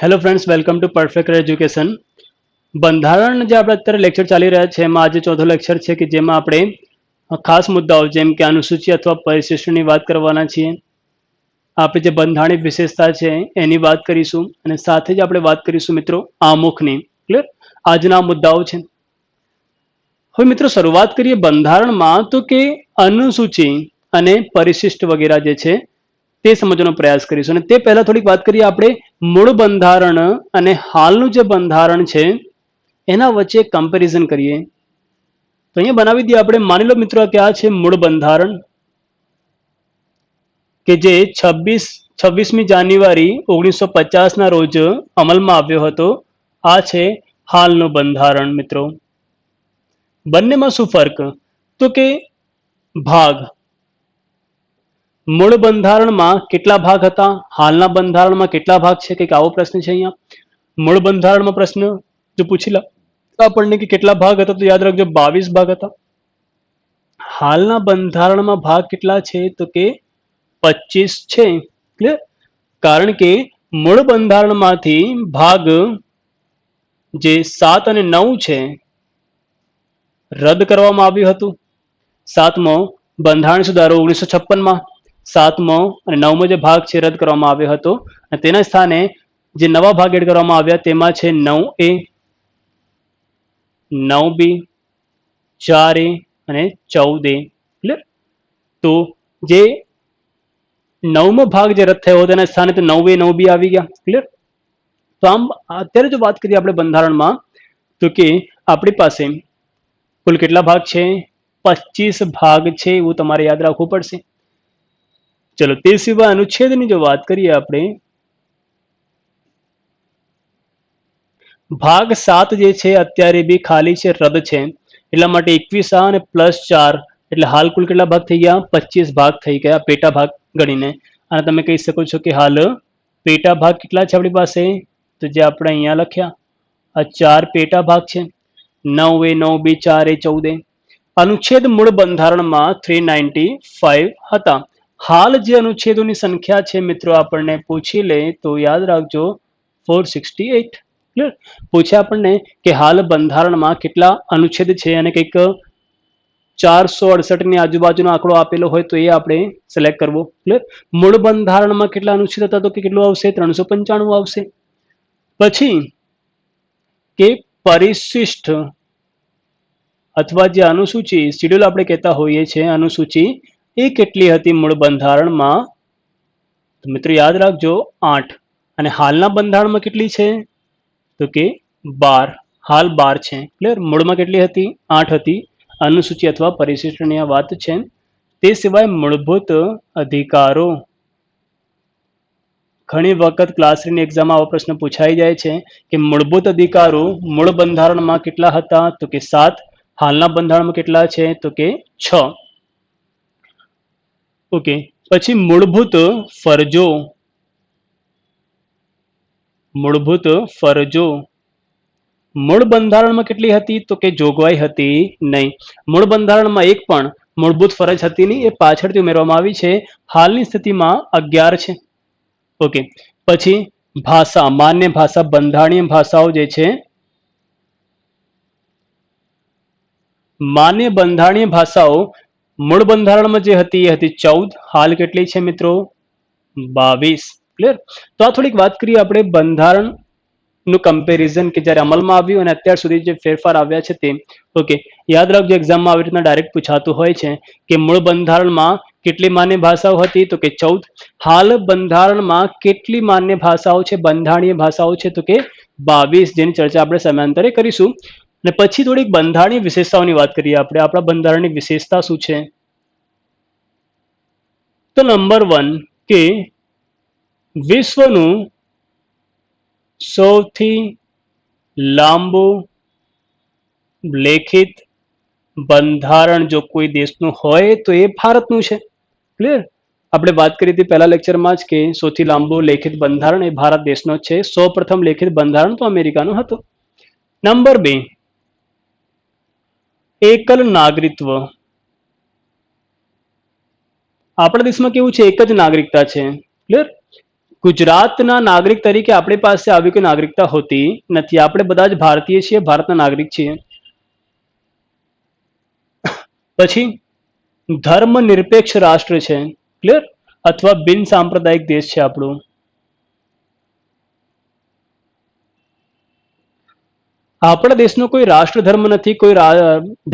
Hello friends, welcome to perfect education. બંધારણ જે આપણે અત્યારે લેક્ચર ચાલી રહ્યા છે એમાં આજે ચોથો લેક્ચર છે કે જેમાં આપણે ખાસ મુદ્દાઓ જેમ કે અનુસૂચિ અથવા પરિશિષ્ટની વાત કરવાના છીએ. આપણી જે બંધારણીય વિશેષતા છે એની વાત કરીશું અને સાથે જ આપણે વાત કરીશું મિત્રો આમુખની. ક્લિયર? આજના મુદ્દાઓ છે. હવે મિત્રો શરૂઆત કરીએ બંધારણમાં તો કે અનુસૂચિ અને પરિશિષ્ટ વગેરે જે છે તે સમજવાનો પ્રયાસ કરીશું. અને તે પહેલા થોડીક વાત કરીએ આપણે મૂળ બંધારણ અને હાલનું જે બંધારણ છે એના વચ્ચે કમ્પેરિઝન કરીએ. તો અહીંયા બનાવી દઈએ આપણે. માની લો મિત્રો કે આ છે મૂળ બંધારણ કે જે 26મી જાન્યુઆરી 1950 ના રોજ અમલમાં આવ્યો હતો. આ છે હાલનું બંધારણ મિત્રો. બંનેમાં શું ફરક? તો કે ભાગ. મૂળ બંધારણમાં કેટલા ભાગ હતા? હાલના બંધારણમાં કેટલા ભાગ છે? કંઈક આવો પ્રશ્ન છે અહીંયા. મૂળ બંધારણમાં પ્રશ્ન જો પૂછી લો આપણને કે કેટલા ભાગ હતા, તો યાદ રાખજો 22 ભાગ હતા. હાલના બંધારણમાં ભાગ કેટલા છે? તો કે 25 છે. ક્લિયર? કારણ કે મૂળ બંધારણમાંથી ભાગ જે 7 અને 9 છે રદ કરવામાં આવ્યું હતું. 7મો બંધારણ સુધારો 1956માં 7મો અને 9મો જે ભાગ છે રદ કરવામાં આવ્યો હતો અને તેના સ્થાને જે નવા ભાગ એડ કરવામાં આવ્યા તેમાં છે 9A, 9B, 4A અને 14A. ક્લિયર? તો જે 9મો ભાગ જે રદ થયો તેના સ્થાને તો 9A 9B આવી ગયા. ક્લિયર? તો આમ અત્યારે જો વાત કરીએ આપણે બંધારણમાં તો કે આપણી પાસે કુલ કેટલા ભાગ છે? 25 ભાગ છે એવું તમારે યાદ રાખવું પડશે. ચલો તે સિવાય અનુચ્છેદની જો વાત કરીએ આપણે, ભાગ 7 જે છે અત્યારે બી ખાલી છે, રદ છે. એટલા માટે 21A અને +4 એટલે હાલ કુલ કેટલા ભાગ થઈ ગયા? 25 ભાગ થઈ ગયા પેટા ભાગ ગણીને. અને તમે કહી શકો છો કે હાલ પેટા ભાગ કેટલા છે આપણી પાસે? તો જે આપણે અહીંયા લખ્યા આ 4 પેટા ભાગ છે. 9A, 9B, 4A, 14A. અનુચ્છેદ મૂળ બંધારણમાં 395 હતા. હાલ જે અનુચ્છેદોની સંખ્યા છે મિત્રો આપણને પૂછી લે તો યાદ રાખજો 468. ક્લિયર? પૂછે આપણને કે હાલ બંધારણમાં કેટલા અનુચ્છેદ છે અને કંઈક 468 ની આજુબાજુનો આંકડો આપેલો હોય તો એ આપણે સિલેક્ટ કરવો. ક્લિયર? મૂળ બંધારણમાં કેટલા અનુચ્છેદ હતા? તો કે કેટલું આવશે? 395 આવશે. પછી કે પરિશિષ્ટ અથવા જે અનુસૂચિ શેડ્યુલ આપણે કહેતા હોઈએ છીએ, અનુસૂચિ એ કેટલી હતી મૂળ બંધારણમાં? તો મિત્રો યાદ રાખજો 8. અને હાલના બંધારણમાં કેટલી છે? તો કે 12. હાલ 12 છે. ક્લિયર? મૂળમાં કેટલી હતી? 8 હતી. અનુસૂચિ અથવા પરિશિષ્ટની આ વાત છે. તે સિવાય મૂળભૂત અધિકારો. ઘણી વખત ક્લાસની એક્ઝામમાં આવો પ્રશ્ન પૂછાઈ જાય છે કે મૂળભૂત અધિકારો મૂળ બંધારણમાં કેટલા હતા? તો કે 7. હાલના બંધારણમાં કેટલા છે? તો કે 6. ઓકે. પછી મૂળભૂત ફરજો. મૂળભૂત ફરજો મૂળ બંધારણમાં કેટલી હતી? તો કે જોગવાઈ હતી નહીં. મૂળ બંધારણમાં એક પણ મૂળભૂત ફરજ હતી નહીં, એ પાછળથી ઉમેરવામાં આવી છે. હાલની સ્થિતિમાં 11 છે. ઓકે. પછી ભાષા, માન્ય ભાષા, બંધારણીય ભાષાઓ જે છે, માન્ય બંધારણીય ભાષાઓ મૂળ બંધારણમાં જે હતી એ હતી 14. હાલ કેટલી છે મિત્રો? 22. ક્લિયર? તો આ થોડીક વાત કરીએ આપણે બંધારણ નું કમ્પેરિઝન કે જ્યારે અમલમાં આવ્યું અને અત્યાર સુધી જે ફેરફાર આવ્યા છે તે. ઓકે. યાદ રાખજો એક્ઝામમાં આવી રીતના ડાયરેક્ટ પૂછાતું હોય છે કે મૂળ બંધારણમાં કેટલી માન્ય ભાષાઓ હતી? તો કે 14. હાલ બંધારણમાં કેટલી માન્ય ભાષાઓ છે, બંધારણીય ભાષાઓ છે? તો કે 22, જેની ચર્ચા આપણે સમયાંતરે કરીશું. અને પછી થોડીક બંધારણીય વિશેષતાઓની વાત કરીએ આપણે. આપણા બંધારણની વિશેષતા શું છે? તો નંબર 1 કે વિશ્વનું સૌથી લાંબુ લેખિત બંધારણ જો કોઈ દેશનું હોય તો એ ભારતનું છે. ક્લિયર? આપણે વાત કરી હતી પહેલા લેક્ચરમાં જ કે સૌથી લાંબુ લેખિત બંધારણ એ ભારત દેશનો છે. સૌપ્રથમ લેખિત બંધારણ તો અમેરિકાનું હતું. નંબર 2 એકલ નાગરિકત્વ. આપણા દેશમાં કેવું છે? એક જ નાગરિકતા છે. ક્લિયર? ગુજરાતના નાગરિક તરીકે આપણી પાસે આવી કોઈ નાગરિકતા હોતી નથી. આપણે બધા જ ભારતીય છીએ, ભારતના નાગરિક છીએ. પછી ધર્મ નિરપેક્ષ રાષ્ટ્ર છે, ક્લિયર, અથવા બિન સાંપ્રદાયિક દેશ છે આપણું. આપણા દેશનો કોઈ રાષ્ટ્ર ધર્મ નથી, કોઈ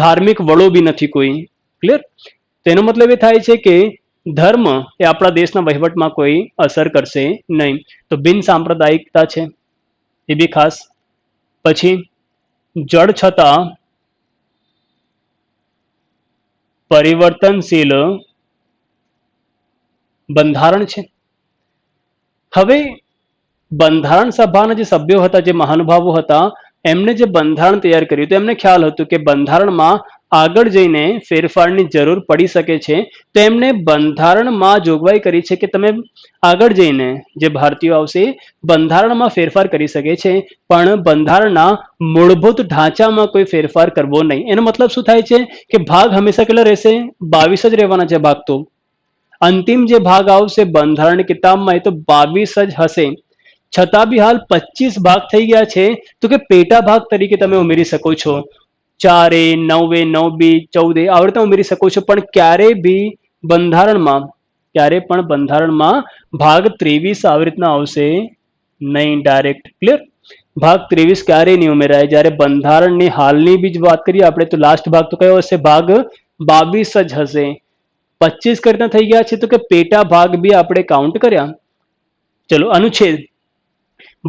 ધાર્મિક વડો બી નથી કોઈ, ક્લિયર. તેનો મતલબ એ થાય છે કે ધર્મ એ આપણા દેશના વહીવટમાં કોઈ અસર કરશે નહીં. તો બિન સાંપ્રદાયિકતા છે એ બી ખાસ. પછી જળ છતાં પરિવર્તનશીલ બંધારણ છે. હવે બંધારણ સભાના જે સભ્યો હતા, જે મહાનુભાવો હતા, એમને જે બંધારણ તૈયાર કર્યું તો એમને ખ્યાલ હતું કે બંધારણમાં આગળ જઈને ફેરફારની જરૂર પડી શકે છે. તો એમને બંધારણમાં જોગવાઈ કરી છે કે તમે આગળ જઈને જે ભારતીયો આવશે બંધારણમાં ફેરફાર કરી શકે છે, પણ બંધારણના મૂળભૂત ઢાંચામાં કોઈ ફેરફાર કરવો નહીં. એનો મતલબ શું થાય છે કે ભાગ હંમેશા કેટલા રહેશે? 22 જ રહેવાના છે ભાગ. તો અંતિમ જે ભાગ આવશે બંધારણની કિતાબમાં એ તો 22 જ હશે. છતાં બી હાલ 25 ભાગ થઈ ગયા છે. તો કે પેટા ભાગ તરીકે તમે ઉમેરી શકો છો. 4A, 9A, 9B, 14A આવી રીતે ઉમેરી શકો છો. પણ ક્યારેય પણ બંધારણમાં ભાગ 23 આવી રીતના આવશે નહીં ડાયરેક્ટ, ક્લિયર. ભાગ 23 ક્યારેય નહીં ઉમેરાય. જ્યારે બંધારણની હાલની બી વાત કરીએ આપણે તો લાસ્ટ ભાગ તો કયો હશે? ભાગ 22 જ હશે. 25 કઈ રીતના થઈ ગયા છે? તો કે પેટા ભાગ બી આપણે કાઉન્ટ કર્યા. ચલો, અનુચ્છેદ.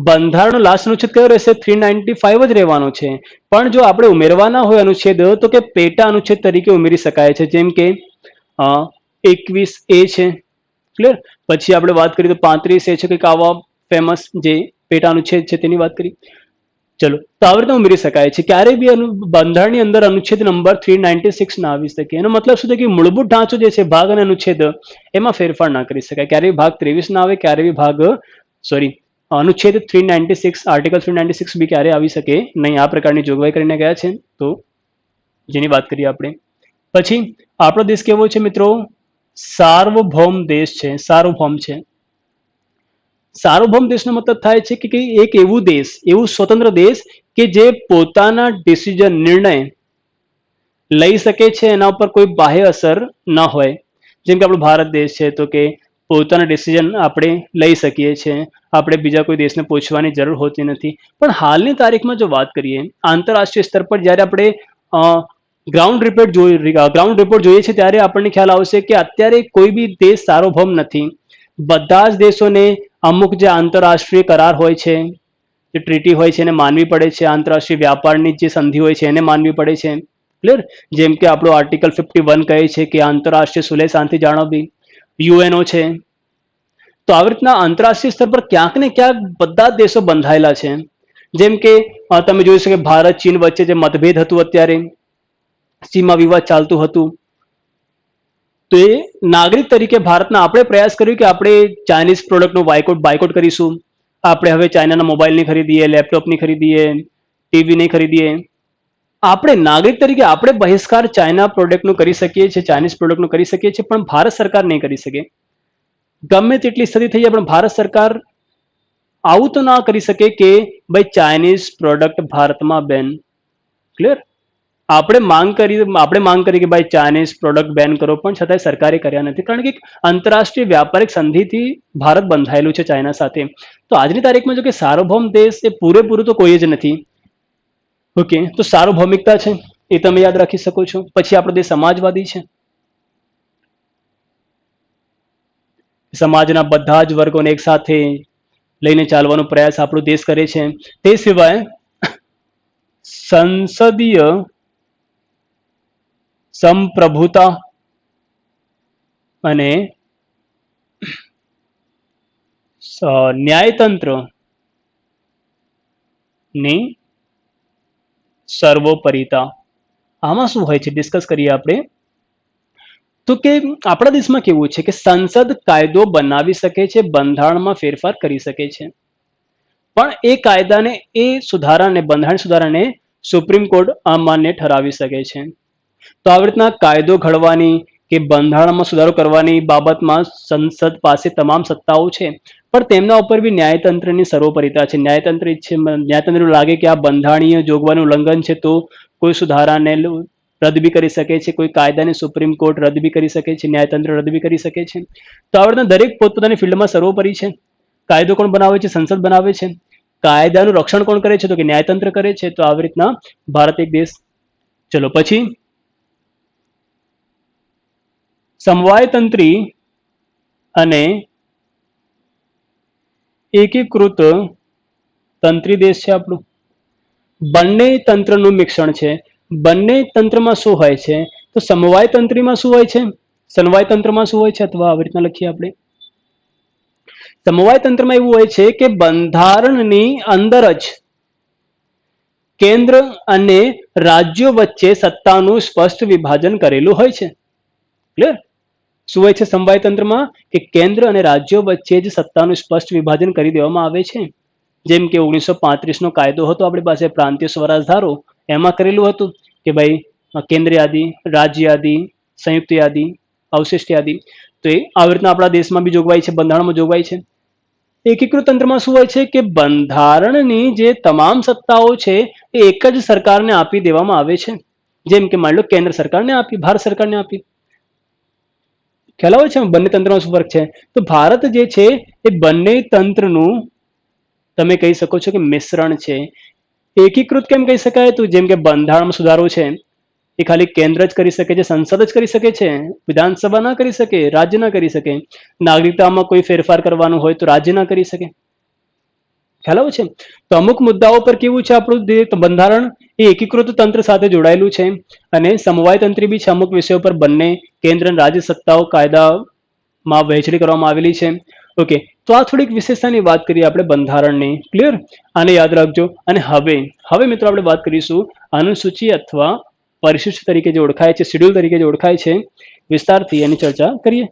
બંધારણનો લાસ્ટ અનુચ્છેદ કયો રહેશે? 395 જ રહેવાનો છે. પણ જો આપણે ઉમેરવાના હોય અનુચ્છેદ તો કે પેટા અનુચ્છેદ તરીકે ઉમેરી શકાય છે. જેમ કે 21A છે, ક્લિયર. પછી આપણે વાત કરીએ તો 35A છે, કંઈક આવા ફેમસ જે પેટા અનુચ્છેદ છે તેની વાત કરી. ચલો, તો આવી રીતે ઉમેરી શકાય છે. ક્યારેય બી બંધારણની અંદર અનુચ્છેદ નંબર 396 ના આવી શકે. એનો મતલબ શું છે કે મૂળભૂત ઢાંચો જે છે ભાગ અને અનુચ્છેદ એમાં ફેરફાર ના કરી શકાય. ક્યારેય ભાગ 23 ના આવે, ક્યારેય બી અનુચ્છેદ 396 આર્ટિકલ 396 બી ક્યારે આવી શકે નહીં. આ પ્રકારની જોગવાઈ કરીને ગયા છે, તો જેની વાત કરીએ આપણે. પછી આપણો દેશ કેવો છે મિત્રો? સાર્વભૌમ દેશ છે. સાર્વભૌમ છે. સાર્વભૌમ દેશનો મતલબ થાય છે કે એક એવું દેશ, એવું સ્વતંત્ર દેશ કે જે પોતાના ડિસિઝન, નિર્ણય લઈ શકે છે, એના ઉપર કોઈ બાહ્ય અસર ન હોય. જેમ કે આપણો ભારત દેશ છે તો કે પોતાના ડિસિઝન આપણે લઈ શકીએ છીએ. આપણે બીજા કોઈ દેશને પૂછવાની જરૂર હોતી નથી. પણ હાલની તારીખમાં જો વાત કરીએ આંતરરાષ્ટ્રીય સ્તર પર, જ્યારે આપણે ગ્રાઉન્ડ રિપોર્ટ જોઈએ છે ત્યારે આપણને ખ્યાલ આવશે કે અત્યારે કોઈ બી દેશ સાર્વભૌમ નથી. બધા જ દેશોને અમુક જે આંતરરાષ્ટ્રીય કરાર હોય છે, જે ટ્રીટી હોય છે એને માનવી પડે છે. આંતરરાષ્ટ્રીય વ્યાપારની જે સંધિ હોય છે એને માનવી પડે છે, ક્લિયર. જેમ કે આપણો આર્ટિકલ 51 કહે છે કે આંતરરાષ્ટ્રીય સુલેહ શાંતિ જાળવવી. યુએનઓ છે. તો આવી રીતના આંતરરાષ્ટ્રીય સ્તર પર ક્યાંક ને ક્યાંક બધા જ દેશો બંધાયેલા છે. જેમ કે તમે જોઈ શકો ભારત ચીન વચ્ચે જે મતભેદ હતું, અત્યારે સીમા વિવાદ ચાલતું હતું, તો એ નાગરિક તરીકે ભારતના આપણે પ્રયાસ કર્યો કે આપણે ચાઇનીઝ પ્રોડક્ટનો બાયકોટ કરીશું. આપણે હવે ચાઇનાના મોબાઈલ નહીં ખરીદીએ, લેપટોપ નહીં ખરીદીએ, ટીવી નહીં ખરીદીએ. આપણે નાગરિક તરીકે આપણે બહિષ્કાર ચાઇના પ્રોડક્ટનું કરી શકીએ છીએ, ચાઇનીઝ પ્રોડક્ટનું કરી શકીએ છીએ, પણ ભારત સરકાર નહીં કરી શકે. ગમે તેટલી સ્થિતિ થઈ જાય પણ ભારત સરકાર આવું તો ના કરી શકે કે ભાઈ ચાઇનીઝ પ્રોડક્ટ ભારતમાં બેન, ક્લિયર. આપણે માંગ કરી કે ભાઈ ચાઇનીઝ પ્રોડક્ટ બેન કરો, પણ છતાંય સરકારે કર્યા નથી. કારણ કે આંતરરાષ્ટ્રીય વ્યાપારિક સંધિથી ભારત બંધાયેલું છે ચાઇના સાથે. તો આજની તારીખમાં જો કે સાર્વભૌમ દેશ એ પૂરેપૂરું તો કોઈ જ નથી. ઓકે, તો સાર્વભૌમિકતા છે એ તમે યાદ રાખી શકો છો. પછી આપણો દેશ સમાજવાદી છે. સમાજના બધા જ વર્ગોને એક સાથે લઈને ચાલવાનો પ્રયાસ આપણો દેશ કરે છે. તે સિવાય સંસદીય સંપ્રભુતા અને ન્યાયતંત્ર ની સર્વોપરિતા. આમાં શું હોય છે ડિસ્કસ કરીએ આપણે. તો કે આપણા દેશમાં કેવું છે કે સંસદ કાયદો બનાવી શકે છે, બંધારણમાં ફેરફાર કરી શકે છે, પણ એ કાયદાને, એ સુધારાને, બંધારણ સુધારાને સુપ્રીમ કોર્ટ અમાન્ય ઠરાવી શકે છે. તો આવી રીતના કાયદો ઘડવાની, કે બંધારણમાં સુધારો કરવાની બાબતમાં સંસદ પાસે તમામ સત્તાઓ છે, પણ તેમના ઉપર બી ન્યાયતંત્રની સર્વોપરિતા છે. ન્યાયતંત્રનું લાગે કે આ બંધારણીય જોગવાનું ઉલ્લંઘન છે તો કોઈ સુધારાને રદ બી કરી શકે છે, કોઈ કાયદાને સુપ્રીમ કોર્ટ રદ બી કરી શકે છે, ન્યાયતંત્ર રદ બી કરી શકે છે. તો આ રીતના દરેક પોતપોતાની ફિલ્ડમાં સર્વોપરી છે. કાયદો કોણ બનાવે છે? સંસદ બનાવે છે. કાયદાનું રક્ષણ કોણ કરે છે? તો કે ન્યાયતંત્ર કરે છે. તો આવી રીતના ભારત એક દેશ. ચલો પછી સમવાયતંત્રી અને એકીકૃત તંત્રી દેશ છે આપણું. બંને તંત્રનું મિશ્રણ છે. બંને તંત્રમાં શું હોય છે? તો સમવાયતંત્રીમાં શું હોય છે? સમવાયતંત્રમાં શું હોય છે? અથવા આવી રીતના લખીએ આપણે. સમવાયતંત્રમાં એવું હોય છે કે બંધારણની અંદર જ કેન્દ્ર અને રાજ્યો વચ્ચે સત્તાનું સ્પષ્ટ વિભાજન કરેલું હોય છે. ક્લિયર? શું હોય છે સમવાયતંત્રમાં? કે કેન્દ્ર અને રાજ્યો વચ્ચે જ સત્તાનું સ્પષ્ટ વિભાજન કરી દેવામાં આવે છે. જેમ કે 1935 નો કાયદો હતો આપણી પાસે, પ્રાંતીય સ્વરાજ ધારો, એમાં કરેલું હતું કે ભાઈ કેન્દ્ર યાદી, રાજ્ય યાદી, સંયુક્ત યાદી, અવશિષ્ટ યાદી. તો એ આવી રીતના આપણા દેશમાં બી જોગવાઈ છે, બંધારણમાં જોગવાઈ છે. એકીકૃત તંત્રમાં શું હોય છે કે બંધારણની જે તમામ સત્તાઓ છે એ એક જ સરકારને આપી દેવામાં આવે છે. જેમ કે માની લો કેન્દ્ર સરકારને આપી, ભારત સરકારને આપી. ખ્યાલ આવે છે બંને તંત્રમાં શું ફરક છે? તો ભારત જે છે એ બંને તંત્રનું તમે કહી શકો છો કે મિશ્રણ છે. એકીકૃત કેમ કહી શકાય? તો જેમ કે બંધારણમાં સુધારો છે એ ખાલી કેન્દ્ર જ કરી શકે છે, સંસદ જ કરી શકે છે, વિધાનસભા ના કરી શકે, રાજ્ય ના કરી શકે. નાગરિકતામાં કોઈ ફેરફાર કરવાનું હોય તો રાજ્ય ના કરી શકે. ખ્યાલ આવે છે? તો અમુક મુદ્દાઓ પર કેવું છે આપણું બંધારણ એ એકીકૃત તંત્ર સાથે જોડાયેલું છે અને સમવાયતંત્રી બી છે. અમુક વિષયો પર બંને કેન્દ્ર અને રાજ્ય સત્તાઓ કાયદામાં વહેંચણી કરવામાં આવેલી છે. ઓકે, તો આ થોડીક વિશેષતાની વાત કરીએ આપણે બંધારણની. ક્લિયર? આને યાદ રાખજો. અને હવે મિત્રો આપણે વાત કરીશું અનુસૂચિ અથવા પરિશિષ્ટ તરીકે જે ઓળખાય છે, શેડ્યુલ તરીકે જે ઓળખાય છે, વિસ્તારથી એની ચર્ચા કરીએ.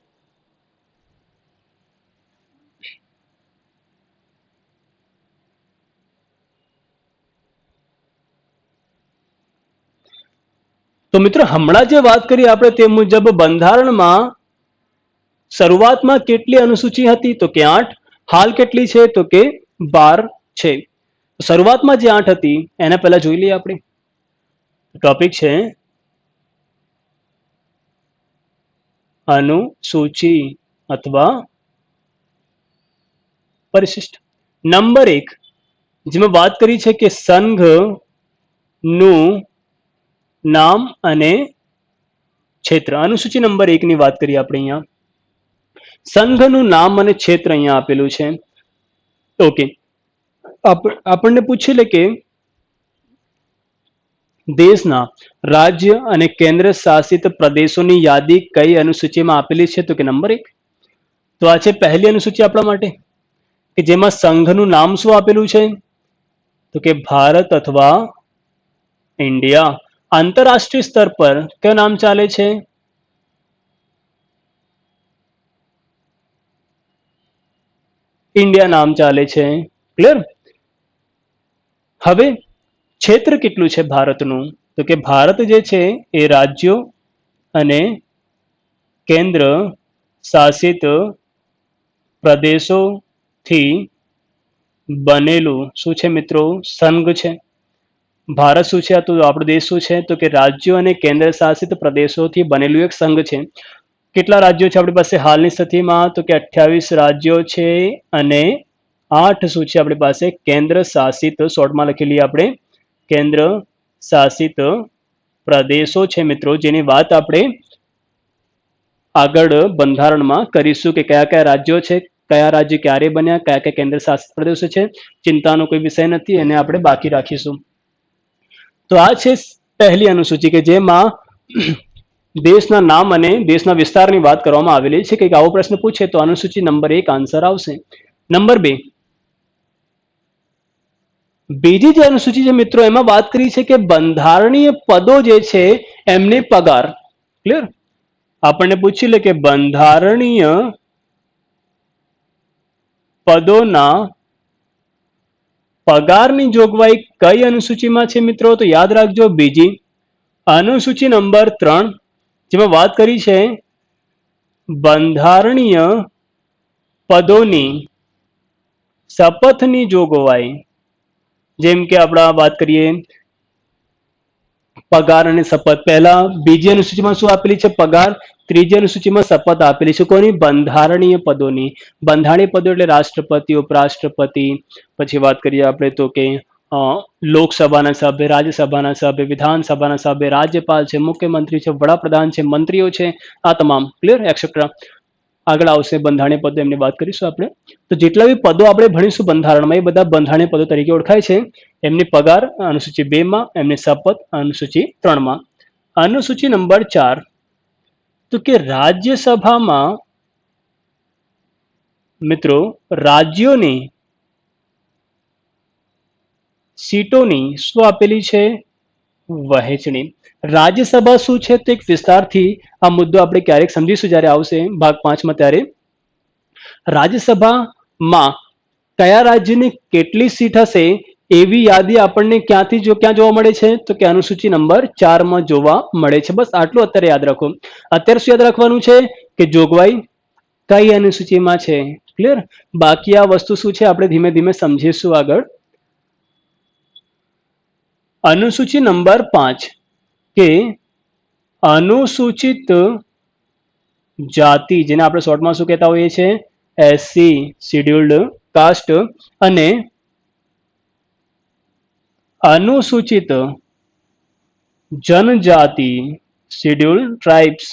તો મિત્રો હમણાં જે વાત કરી આપણે તે મુજબ બંધારણમાં શરૂઆતમાં કેટલી અનુસૂચિ હતી? તો કે 8. હાલ કેટલી છે? તો કે 12 છે. શરૂઆતમાં જે 8 હતી એના પહેલા જોઈ લઈએ આપણે. ટોપિક છે અનુસૂચિ અથવા પરિશિષ્ટ. નંબર 1 જેમાં વાત કરી છે કે સંઘ નું નામ અને ક્ષેત્ર. અનુસૂચિ નંબર 1 ની વાત કરીએ આપણે. અહીંયા સંઘનું નામ અને ક્ષેત્ર અહીંયા આપેલું છે. ઓકે, આપણને પૂછી લે કે દેશના રાજ્ય અને કેન્દ્ર શાસિત પ્રદેશોની યાદી કઈ અનુસૂચિમાં આપેલી છે? તો કે નંબર 1. તો આ છે પહેલી અનુસૂચિ આપણા માટે કે જેમાં સંઘનું નામ શું આપેલું છે? તો કે ભારત અથવા ઇન્ડિયા. આંતરરાષ્ટ્રીય સ્તર પર કયું નામ ચાલે છે? ઇન્ડિયા નામ ચાલે છે. ક્લિયર? હવે ક્ષેત્ર કેટલું છે ભારતનું? તો કે ભારત જે છે એ રાજ્યો અને કેન્દ્ર શાસિત પ્રદેશોથી બનેલું શું છે મિત્રો? સંઘ છે. ભારત શું છે? તો આપણો દેશ શું છે? તો કે રાજ્યો અને કેન્દ્ર શાસિત પ્રદેશોથી બનેલું એક સંઘ છે. કેટલા રાજ્યો છે આપણી પાસે હાલની સ્થિતિમાં? તો કે 28 રાજ્યો છે અને 8 શું છે આપણી પાસે? કેન્દ્ર શાસિત, શોર્ટમાં લખી લઈએ આપણે, કેન્દ્ર શાસિત પ્રદેશો છે મિત્રો, જેની વાત આપણે આગળ બંધારણમાં કરીશું કે કયા કયા રાજ્યો છે, કયા રાજ્ય ક્યારે બન્યા, કયા કયા કેન્દ્ર શાસિત પ્રદેશો છે. ચિંતાનો કોઈ વિષય નથી, એને આપણે બાકી રાખીશું. તો આ છે પહેલી અનુસૂચિ કે જેમાં દેશના નામ અને દેશના વિસ્તારની વાત કરવામાં આવેલી છે. કે આવો પ્રશ્ન પૂછે તો અનુસૂચિ નંબર 1 આન્સર આવશે. નંબર 2 બીજી જે અનુસૂચિ છે મિત્રો એમાં વાત કરી છે કે બંધારણીય પદો જે છે એમને પગાર. ક્લિયર? આપણને પૂછી લે કે બંધારણીય પદોના પગારની જોગવાઈ કઈ અનુસૂચિમાં છે મિત્રો? તો યાદ રાખજો બીજી અનુસૂચિ નંબર 3, જેમાં વાત કરી છે બંધારણીય પદોની શપથની જોગવાઈ, જેમ કે આપણે વાત કરીએ પગાર અને શપથ, પહેલા બીજી અનુસૂચિમાં શું આપેલી છે? પગાર. ત્રીજી અનુસૂચિમાં શપથ આપેલી છે. કોની? બંધારણીય પદોની. બંધારણીય પદો એટલે રાષ્ટ્રપતિ, ઉપરાષ્ટ્રપતિ, પછી વાત કરીએ આપણે તો કે લોકસભાના સભ્ય, રાજ્યસભાના સભ્ય, વિધાનસભાના સભ્ય, રાજ્યપાલ છે, મુખ્યમંત્રી છે, વડાપ્રધાન છે, મંત્રીઓ છે, આ તમામ. ક્લિયર? એક્સેટ્રા. આગળ આવશે બંધારણીય પદો, એમની વાત કરીશું આપણે. તો જેટલા બી પદો આપણે ભણીશું બંધારણમાં, એ બધા બંધારણીય પદો તરીકે ઓળખાય છે. એમની પગાર અનુસૂચિ 2 માં, એમની શપથ અનુસૂચિ 3 માં. અનુસૂચિ નંબર 4, તો કે રાજ્યસભામાં મિત્રો રાજ્યોની સીટોની શું આપેલી છે? વહેંચણી. રાજ્યસભા શું છે તો એક વિસ્તારથી આ મુદ્દો આપણે ક્યારેક સમજીશું જ્યારે આવશે ભાગ 5 માં. ત્યારે રાજ્યસભામાં કયા રાજ્યની કેટલી સીટ હશે એવી યાદી આપણને ક્યાં જોવા મળે છે? તો કે અનુસૂચિ નંબર 4 માં જોવા મળે છે. બસ આટલું અત્યારે યાદ રાખો. અત્યારે શું યાદ રાખવાનું છે? કે જોગવાઈ કઈ અનુસૂચિમાં છે. ક્લિયર? બાકી આ વસ્તુ શું છે આપણે ધીમે ધીમે સમજીશું આગળ. અનુસૂચિ નંબર 5 કે અનુસૂચિત જાતિ, જેને આપણે શોર્ટમાં શું કહેતા હોઈએ છીએ? એસસી, શિડ્યુલ્ડ કાસ્ટ, અને અનુસૂચિત જનજાતિ, શિડ્યુલ ટ્રાઇબ્સ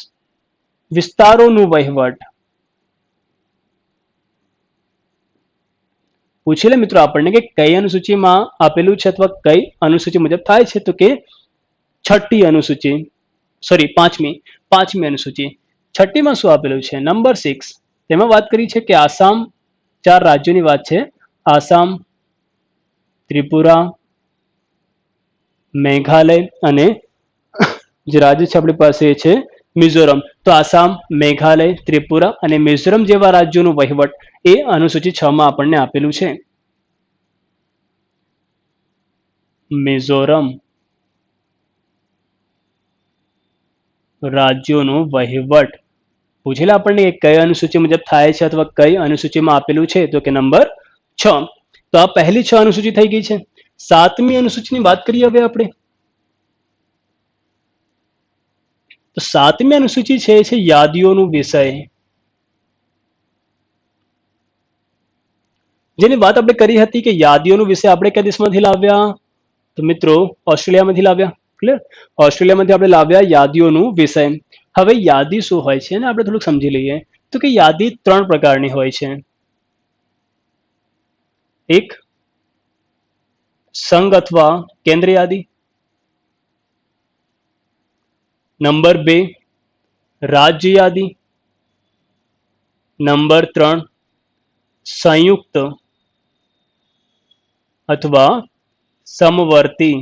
વિસ્તારોનું વહીવટ. પૂછી લે મિત્રો આપણને કે કઈ અનુસૂચિમાં આપેલું છે અથવા કઈ અનુસૂચિ મુજબ થાય છે? તો કે છઠ્ઠી અનુસૂચિ, સોરી પાંચમી અનુસૂચિ. છઠ્ઠીમાં શું આપેલું છે? નંબર 6. તેમાં વાત કરી છે કે આસામ, 4 રાજ્યોની વાત છે. આસામ, ત્રિપુરા, મેઘાલય અને જે રાજ્ય છે આપણી પાસે છે મિઝોરમ. તો આસામ, મેઘાલય, ત્રિપુરા અને મિઝોરમ જેવા રાજ્યોનું વહીવટ એ અનુસૂચિ 6 માં આપણને આપેલું છે. મિઝોરમ રાજ્યોનો વહીવટ. પૂછેલા આપણને કઈ અનુસૂચિ મુજબ થાય છે અથવા કઈ અનુસૂચિમાં આપેલું છે? તો કે નંબર 6. તો આ પહેલી 6 અનુસૂચિ થઈ ગઈ છે. 7મી અનુસૂચિની વાત કરીએ હવે આપણે. તો 7મી અનુસૂચિ છે યાદીઓનું વિષય, જેની વાત આપણે કરી હતી કે યાદીઓનું વિષય આપણે કયા દેશમાંથી લાવ્યા? તો મિત્રો ઓસ્ટ્રેલિયામાંથી લાવ્યા. ક્લિયર? ઓસ્ટ્રેલિયામાંથી આપણે લાવ્યા યાદીઓનું વિષય. હવે યાદી શું હોય છે ને આપણે થોડુંક સમજી લઈએ. તો કે યાદી 3 પ્રકારની હોય છે. એક સંઘ અથવા કેન્દ્ર યાદી, નંબર 2 રાજ્ય યાદી, નંબર 3 સંયુક્ત અથવા સમવર્તી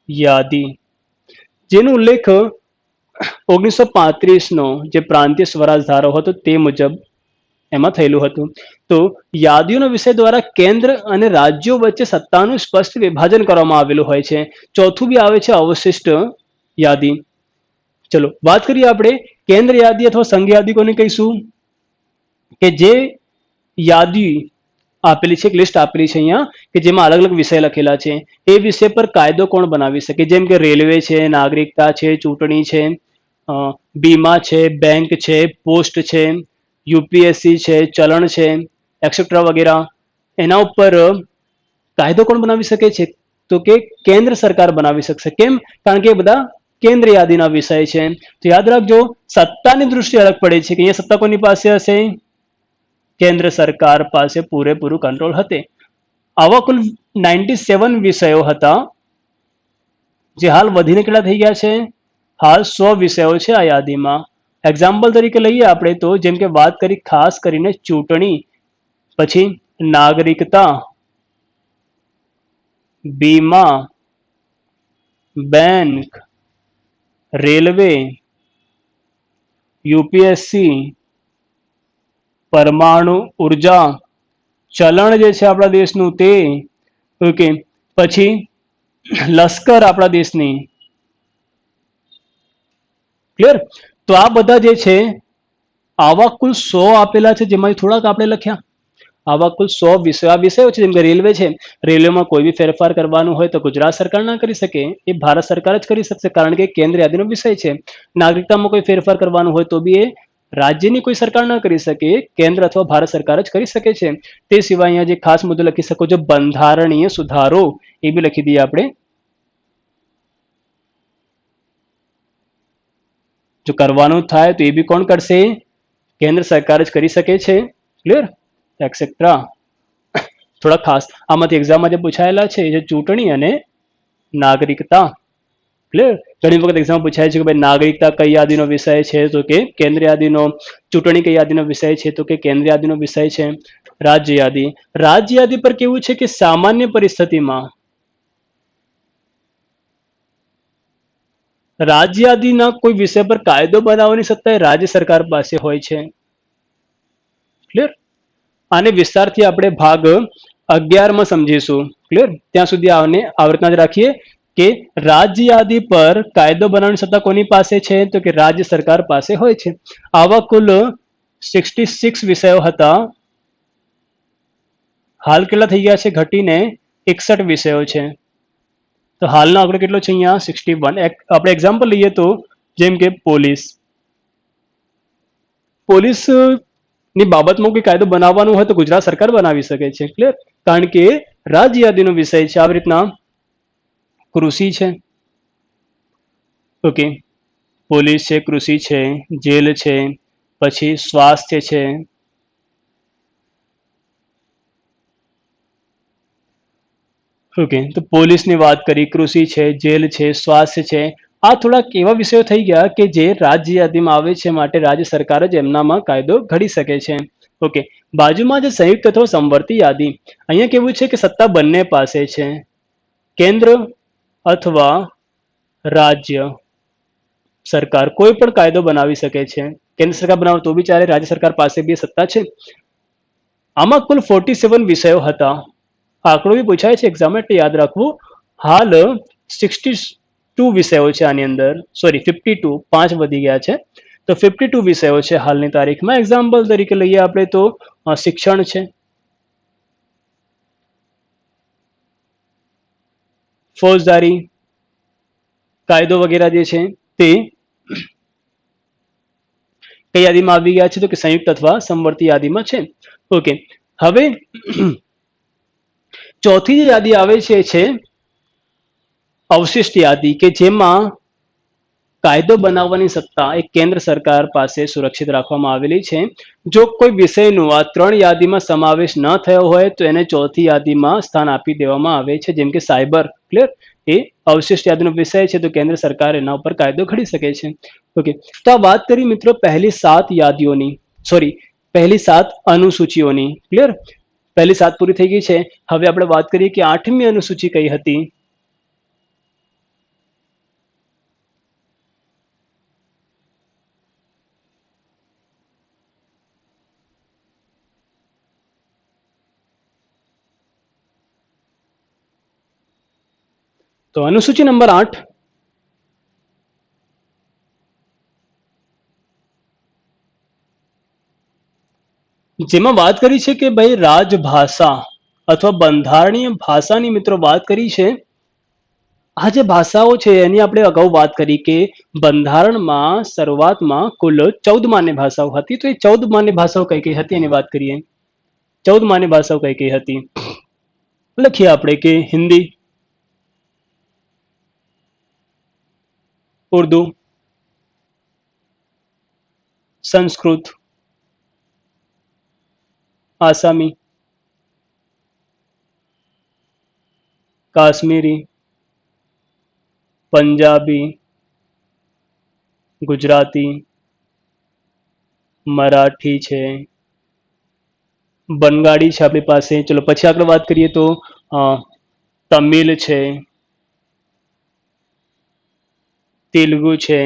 યાદી, જેનો ઉલ્લેખ 1935 નો જે પ્રાંતીય સ્વરાજ ધારો હતો તે મુજબ એમાં થયેલું હતું. તો યાદીઓના વિષય દ્વારા કેન્દ્ર અને રાજ્યો વચ્ચે સત્તાનું સ્પષ્ટ વિભાજન કરવામાં આવેલું હોય છે. ચોથું બી આવે છે અવશિષ્ટ યાદી. ચલો વાત કરીએ આપણે કેન્દ્ર યાદી અથવા સંઘ યાદી કોને કહીશું? કે જે યાદી આપેલી છે, એક લિસ્ટ આપેલી છે અહીંયા કે જેમાં અલગ અલગ વિષય લખેલા છે. એ વિષય પર કાયદો કોણ બનાવી શકે? જેમ કે રેલવે છે, નાગરિકતા છે, ચૂંટણી છે, બીમા છે, બેંક છે, પોસ્ટ છે, યુપીએસસી છે, ચલણ છે, એક્સેટ્રા વગેરે. એના ઉપર કાયદો કોણ બનાવી શકે છે? તો કે કેન્દ્ર સરકાર બનાવી શકશે. કેમ? કારણ કે એ બધા કેન્દ્ર યાદીના વિષય છે. તો યાદ રાખજો સત્તાની દૃષ્ટિએ અલગ પડે છે કે અહીંયા સત્તા કોની પાસે હશે? કેન્દ્ર સરકાર પાસે પૂરેપૂરું કંટ્રોલ હશે. આવા કુલ 97 વિષયો હતા, જે હાલ વધીને કેટલા થઈ ગયા છે? હાલ 100 વિષયો છે આ યાદીમાં. એક્ઝામ્પલ તરીકે લઈએ આપણે તો જેમ કે વાત કરી ખાસ કરીને ચૂંટણી, પછી નાગરિકતા, બીમા, બેંક, રેલવે, યુપીએસસી, પરમાણુ ઉર્જા, ચલણ જે છે આપણા દેશનું તે, ઓકે, પછી લશ્કર આપણા દેશની. ક્લિયર? તો આ બધા જે છે આવા કુલ 100 આપેલા છે, જેમાંથી થોડાક આપણે લખ્યા. આવા કુલ 100 વિષયો, આ વિષયો છે. જેમ કે રેલવે છે, રેલવેમાં કોઈ બી ફેરફાર કરવાનું હોય તો ગુજરાત સરકાર ના કરી શકે, એ ભારત સરકાર જ કરી શકશે, કારણ કે કેન્દ્ર યાદીનો વિષય છે. નાગરિકતામાં કોઈ ફેરફાર કરવાનું હોય તો બી એ રાજ્યની કોઈ સરકાર ના કરી શકે, કેન્દ્ર અથવા ભારત સરકાર જ કરી શકે છે. તે સિવાય અહીંયા જે ખાસ મુદ્દો લખી શકો છો, બંધારણીય સુધારો, એ બી લખી દઈએ આપણે. જો કરવાનું થાય તો એ બી કોણ કરશે? કેન્દ્ર સરકાર જ કરી શકે છે. ક્લિયર? એક્સેટ્રા. થોડા ખાસ આમાંથી એક્ઝામમાં જે પૂછાયેલા છે, જે ચૂંટણી અને નાગરિકતા. ક્લિયર? ઘણી વખત એક્ઝામ પૂછાય છે કે ભાઈ નાગરિકતા કઈ યાદીનો વિષય છે, તો કે કેન્દ્ર યાદીનો. ચૂંટણી કઈ યાદીનો વિષય છે, તો કે કેન્દ્ર યાદીનો વિષય છે. રાજ્ય યાદી, રાજ્ય યાદી પર કેવું છે કે સામાન્ય પરિસ્થિતિમાં રાજ્ય યાદીના કોઈ વિષય પર કાયદો બનાવવાની સત્તા એ રાજ્ય સરકાર પાસે હોય છે. ક્લિયર? આને વિસ્તારથી આપણે ભાગ 11 માં સમજીશું. ક્લિયર? ત્યાં સુધી આને આ રીતના જ રાખીએ કે રાજ્ય યાદી પર કાયદો બનાવવાની સત્તા કોની પાસે છે, તો કે રાજ્ય સરકાર પાસે હોય છે. આવા કુલ 66 વિષયો હતા. હાલ કેટલા થઈ ગયા છે? ઘટીને 61 વિષયો છે. તો હાલનો આંકડો કેટલો છે? અહીંયા 61. આપણે એક્ઝામ્પલ લઈએ તો જેમ કે પોલીસ ની બાબતમાં કોઈ કાયદો બનાવવાનો હોય તો ગુજરાત સરકાર બનાવી શકે છે. ક્લિયર? કારણ કે રાજ્ય યાદીનો વિષય છે. આવી રીતના કૃષિ છે. ઓકે, પોલીસ છે, કૃષિ છે, જેલ છે, પછી સ્વાસ્થ્ય છે. ઓકે, તો પોલીસની વાત કરી, કૃષિ છે, જેલ છે, સ્વાસ્થ્ય છે. આ થોડાક એવા વિષયો થઈ ગયા કે જે રાજ્ય યાદીમાં આવે છે, માટે રાજ્ય સરકાર જ એમનામાં કાયદો ઘડી શકે છે. ઓકે, બાજુમાં જે સંયુક્ત અથવા સમવર્તી યાદી, અહીંયા કેવું છે કે સત્તા બંને પાસે છે, કેન્દ્ર અથવા રાજ્ય સરકાર કોઈ પણ કાયદો બનાવી શકે છે. કેન્દ્ર સરકાર બનાવે તો બી ચાલે, રાજ્ય સરકાર પાસે બી સત્તા છે. આમાં કુલ 47 વિષયો હતા. આંકડો બી પૂછાય છે એક્ઝામ, એટલે યાદ રાખવું. હાલ 62 વિષયો છે આની અંદર, સોરી 52, 5 વધી ગયા છે. તો 52 વિષયો છે હાલની તારીખમાં. એક્ઝામ્પલ તરીકે લઈએ આપણે તો શિક્ષણ છે, ફોજદારી કાયદો વગેરે જે છે તે કઈ યાદીમાં આવી ગયા છે, તો કે સંયુક્ત અથવા સમવર્તી યાદીમાં છે. ઓકે, હવે ચોથી જે યાદી આવે છે અવશિષ્ટ યાદી, કે જેમાં કાયદો બનાવવાની સત્તા એક કેન્દ્ર સરકાર પાસે સુરક્ષિત રાખવામાં આવેલી છે. જો કોઈ વિષયનું આ 3 યાદીમાં સમાવેશ ન થયો હોય તો એને ચોથી યાદીમાં સ્થાન આપી દેવામાં આવે છે, જેમ કે સાયબર. ક્લિયર? એ અવશિષ્ટ યાદીનો વિષય છે, તો કેન્દ્ર સરકાર એના ઉપર કાયદો ઘડી શકે છે. ઓકે, તો આ વાત કરી મિત્રો પહેલી 7 યાદીઓની, સોરી પહેલી 7 અનુસૂચિઓની. ક્લિયર? પહેલી 7 પૂરી થઈ ગઈ છે. હવે આપણે વાત કરીએ કે 8મી અનુસૂચિ કઈ હતી. તો અનુસૂચિ નંબર 8, જેમાં વાત કરી છે કે ભાઈ રાજભાષા અથવા બંધારણીય ભાષાની મિત્રો વાત કરી છે. આ જે ભાષાઓ છે એની આપણે અગાઉ વાત કરી કે બંધારણમાં શરૂઆતમાં કુલ 14 માન્ય ભાષાઓ હતી. તો એ 14 માન્ય ભાષાઓ કઈ કઈ હતી એની વાત કરીએ. 14 માન્ય ભાષાઓ કઈ કઈ હતી? લખીએ આપણે કે હિન્દી, ઉર્દુ, સંસ્કૃત, આસામી, કાશ્મીરી, પંજાબી, ગુજરાતી, મરાઠી છે, બંગાળી છે આપણી પાસે. ચલો પછી આપણે વાત કરીએ તો તમિલ છે, તેલુગુ છે,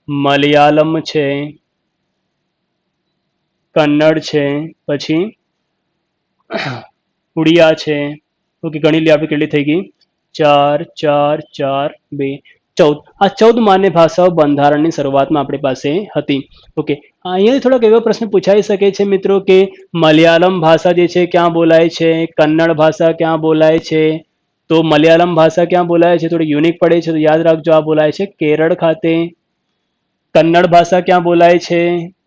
મલયાલમ છે, કન્નડ છે, પછી ઉડિયા છે. ઓકે, ગણી લે આપણે કેટલી થઈ ગઈ? 4 4 4 2, 14 આ 14 માન્ય ભાષાઓ બંધારણની શરૂઆતમાં આપણી પાસે હતી. ઓકે, અહીંયા થોડોક એવો પ્રશ્ન પૂછાઈ શકે છે મિત્રો કે મલયાલમ ભાષા જે છે ક્યાં બોલાય છે, કન્નડ ભાષા ક્યાં બોલાય છે. તો મલયાલમ ભાષા ક્યાં બોલાય છે, થોડી યુનિક પડે છે, તો યાદ રાખજો આ બોલાય છે કેરળ ખાતે. કન્નડ ભાષા ક્યાં બોલાય છે,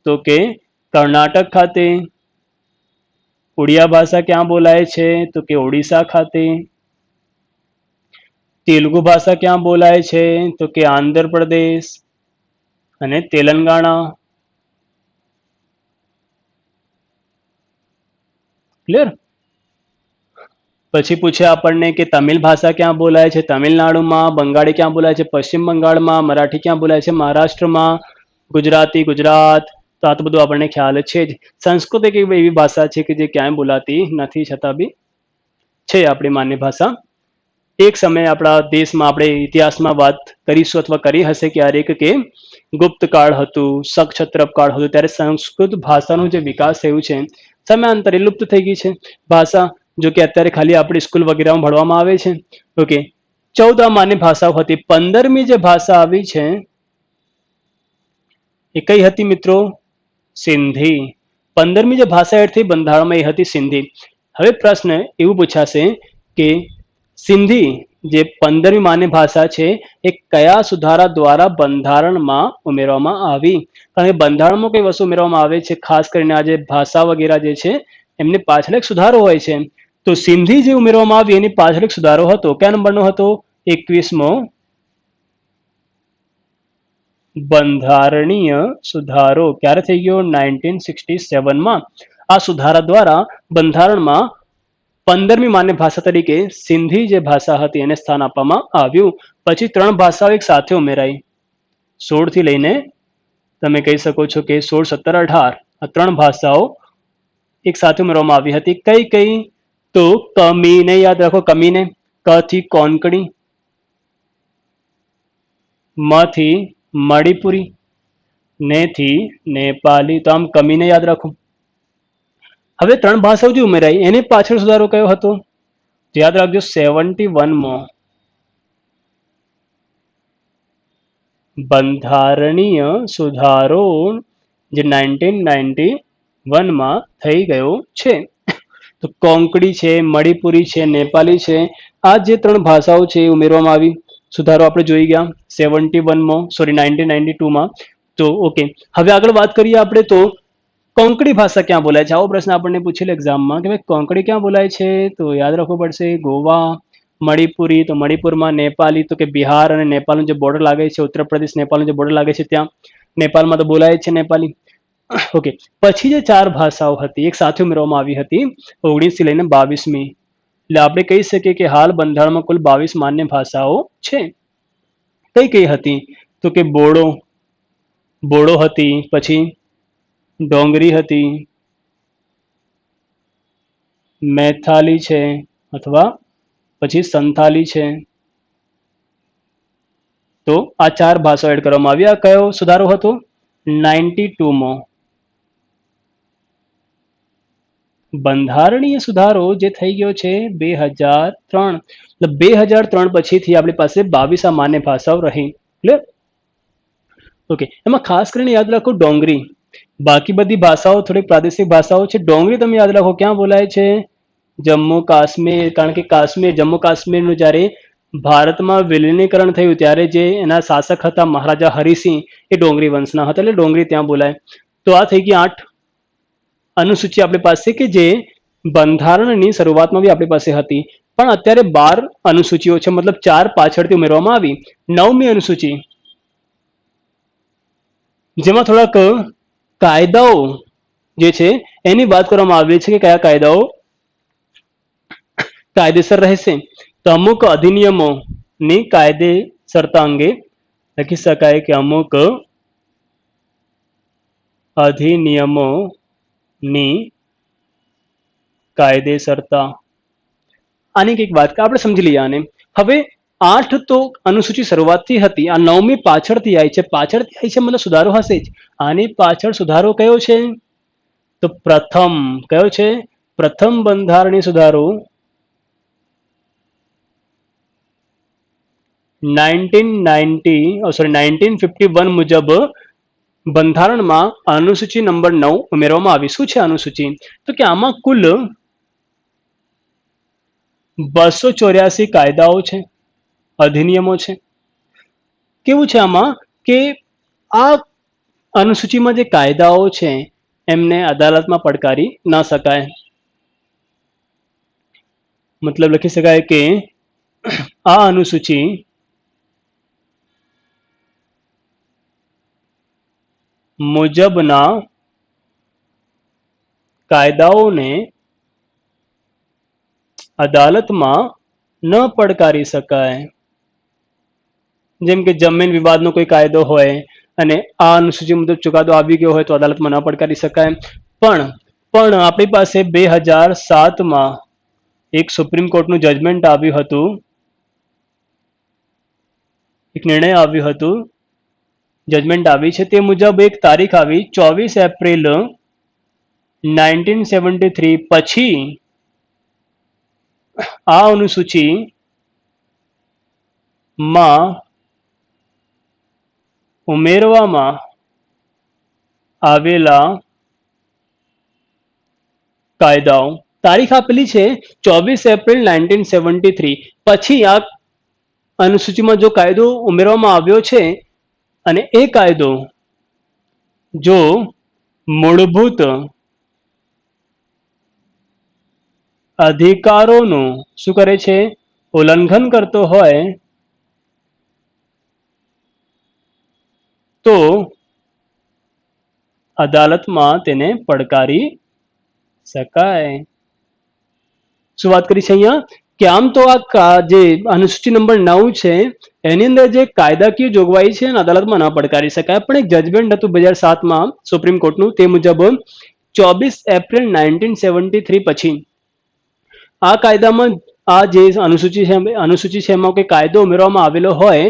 તો કે કર્ણાટક ખાતે. ઉડિયા ભાષા ક્યાં બોલાય છે, તો કે ઓડિશા ખાતે. તેલુગુ ભાષા ક્યાં બોલાય છે, તો કે આંધ્રપ્રદેશ અને તેલંગાણા. ક્લિયર. પછી પૂછે આપણને કે તમિલ ભાષા ક્યાં બોલાય છે, તમિલનાડુમાં. બંગાળી ક્યાં બોલાય છે, પશ્ચિમ બંગાળમાં. મરાઠી ક્યાં બોલાય છે, મહારાષ્ટ્રમાં. ગુજરાતી ગુજરાત. તો આ તો બધું આપણને ખ્યાલ છે જ. સંસ્કૃત એક એવી ભાષા છે કે જે ક્યાંય બોલાતી નથી છતાં બી છે આપણી માન્ય ભાષા. એક સમયે આપણા દેશમાં આપણે ઇતિહાસમાં વાત કરીશું અથવા કરી હશે ક્યારેક કે ગુપ્ત કાળ હતું, શકછત્રપ કાળ હતું, ત્યારે સંસ્કૃત ભાષાનો જે વિકાસ થયું છે સમયાંતરે લુપ્ત થઈ ગઈ છે ભાષા. જો કે અત્યારે ખાલી આપણી સ્કૂલ વગેરેમાં ભણવામાં આવે છે. ઓકે, 14 માન્ય ભાષાઓ હતી. 15મી જે ભાષા આવી છે એ કઈ હતી મિત્રો? સિંધી. 15મી જે ભાષા એડ થઈ બંધારણમાં એ હતી સિંધી. હવે પ્રશ્ન એવું પૂછાશે કે સિંધી જે 15મી માન્ય ભાષા છે એ કયા સુધારા દ્વારા બંધારણમાં ઉમેરવામાં આવી? કારણ કે બંધારણમાં કઈ વસ્તુ ઉમેરવામાં આવે છે, ખાસ કરીને આ જે ભાષા વગેરે જે છે એમની પાછળ એક સુધારો હોય છે. તો સિંધી જે ઉમેરવામાં આવી એની પાછળ એક સુધારો હતો. કયા નંબરનો હતો? 21મો બંધારણીય સુધારો. ક્યારે થઈ ગયો? 1967માં. આ સુધારા દ્વારા બંધારણમાં 15મી માન્ય ભાષા તરીકે સિંધી જે ભાષા હતી એને સ્થાન આપવામાં આવ્યું. પછી 3 ભાષાઓ એક સાથે ઉમેરાઈ. 16 થી લઈને તમે કહી શકો છો કે 16, 17, 18 આ 3 ભાષાઓ એક સાથે ઉમેરવામાં આવી હતી. કઈ કઈ? તો કમીને યાદ રાખો. કમીને ક થી કોંકણી, મ થી મણિપુરી, ને થી નેપાલી. તો આમ કમીને યાદ રાખો. હવે 3 ભાષાઓ જે ઉમેરાઈ એની પાછળ સુધારો કયો હતો? યાદ રાખજો 71મો બંધારણીય સુધારો જે 1991માં થઈ ગયો છે. તો કોંકણી છે, મણિપુરી છે, નેપાલી છે, આ જે 3 ભાષાઓ છે એ ઉમેરવામાં આવી. સુધારો આપણે જોઈ ગયા 1992માં. તો ઓકે, હવે આગળ વાત કરીએ આપણે તો કોંકણી ભાષા ક્યાં બોલાય છે? આવો પ્રશ્ન આપણને પૂછેલો એક્ઝામમાં કે ભાઈ કોંકણી ક્યાં બોલાય છે? તો યાદ રાખવું પડશે ગોવા. મણિપુરી તો મણિપુરમાં. નેપાલી તો કે બિહાર અને નેપાળનું જે બોર્ડર લાગે છે, ઉત્તર પ્રદેશ નેપાળનું જે બોર્ડર લાગે છે ત્યાં નેપાળમાં તો બોલાય છે નેપાલી. ઓકે, પછી જે 4 ભાષાઓ હતી એક સાથે ઉમેરવામાં આવી હતી 19 થી લઈને 22મી. એટલે આપણે કહી શકીએ કે હાલ બંધારણમાં કુલ 22 માન્ય ભાષાઓ છે. કઈ કઈ હતી? તો કે બોડો હતી, પછી ડોંગરી હતી, મેથાલી છે અથવા પછી સંથાલી છે. તો આ 4 ભાષાઓ એડ કરવામાં આવી. આ કયો સુધારો હતો? 92મો બંધારણીય સુધારો જે થઈ ગયો છે 2003. એટલે 2003 પછીથી આપણી પાસે 22 માન્ય ભાષાઓ રહી. ક્લિયર? ઓકે, એમાં ખાસ કરીને યાદ રાખો ડોંગરી. બાકી બધી ભાષાઓ થોડી પ્રાદેશિક ભાષાઓ છે. ડોંગરી તમે યાદ રાખો ક્યાં બોલાય છે? જમ્મુ કાશ્મીર. કારણ કે જમ્મુ કાશ્મીરનું જ્યારે ભારતમાં વિલીનીકરણ થયું ત્યારે જે એના શાસક હતા મહારાજા હરિસિંહ એ ડોંગરી વંશના હતા, એટલે ડોંગરી ત્યાં બોલાય. તો આ થઈ ગઈ 8 અનુસૂચિ આપણી પાસે કે જે બંધારણની શરૂઆતમાં બી આપણી પાસે હતી. પણ અત્યારે 12 અનુસૂચિઓ છે, મતલબ 4 પાછળથી ઉમેરવામાં આવી. 9મી અનુસૂચિ જેમાં થોડાક કાયદાઓ જે છે એની વાત કરવામાં આવી છે કે કયા કાયદાઓ કાયદેસર રહેશે. તો અમુક અધિનિયમોની કાયદેસરતા અંગે લખી શકાય કે અમુક અધિનિયમોની કાયદેસરતા. આની કંઈક વાત આપણે સમજી લઈએ આને. હવે 8 તો અનુસૂચિ શરૂઆતથી હતી, આ 9મી પાછળથી આવી છે. પાછળથી આવી છે મતલબ સુધારો હશે જ. આની પાછળ સુધારો કયો છે? તો પ્રથમ કયો છે? પ્રથમ બંધારણીય સુધારો 1951 મુજબ બંધારણમાં અનુસૂચિ નંબર 9 ઉમેરવામાં આવી. શું છે અનુસૂચિ? તો કે આમાં કુલ 284 કાયદાઓ છે, અધિનિયમો છે. કેવું છે આમાં કે આ અનુસૂચિમાં જે કાયદાઓ છે એમને અદાલતમાં પડકારી ન શકાય. મતલબ લખી શકાય કે આ અનુસૂચિ મુજબના કાયદાઓને અદાલતમાં ન પડકારી શકાય. જેમ કે જમીન વિવાદનો કોઈ કાયદો હોય અને આ અનુસૂચિ મુજબ ચુકાદો આવી ગયો હોય તો અદાલતમાં ન પડકારી શકાય. પણ આપણી પાસે 2007માં એક સુપ્રીમ કોર્ટનું જજમેન્ટ આવ્યું હતું, એક નિર્ણય આવ્યું હતું, જજમેન્ટ આવી છે. તે મુજબ એક તારીખ આવી 24 એપ્રિલ 1973 પછી આ અનુસૂચિ માં ઉમેરવામાં આવેલા કાયદાઓ, તારીખ આપેલી છે 24 એપ્રિલ 1973 પછી આ અનુસૂચિમાં જો કાયદો ઉમેરવામાં આવ્યો છે અને એ કાયદો જો મૂળભૂત અધિકારોનું શું કરે છે, ઉલ્લંઘન કરતો હોય તો અદાલતમાં તેને પડકારી શકાય. શું વાત કરી છે અહીંયા કે આમ તો આ જે અનુસૂચિ નંબર 9 છે એની અંદર જે કાયદાકીય જોગવાઈ છે એને અદાલતમાં ન પડકારી શકાય. પણ એક જજમેન્ટ હતું 2007માં સુપ્રીમ કોર્ટનું, તે મુજબ 24 એપ્રિલ 1973 પછી આ કાયદામાં આ જે અનુસૂચિ છે એમાં કોઈ કાયદો ઉમેરવામાં આવેલો હોય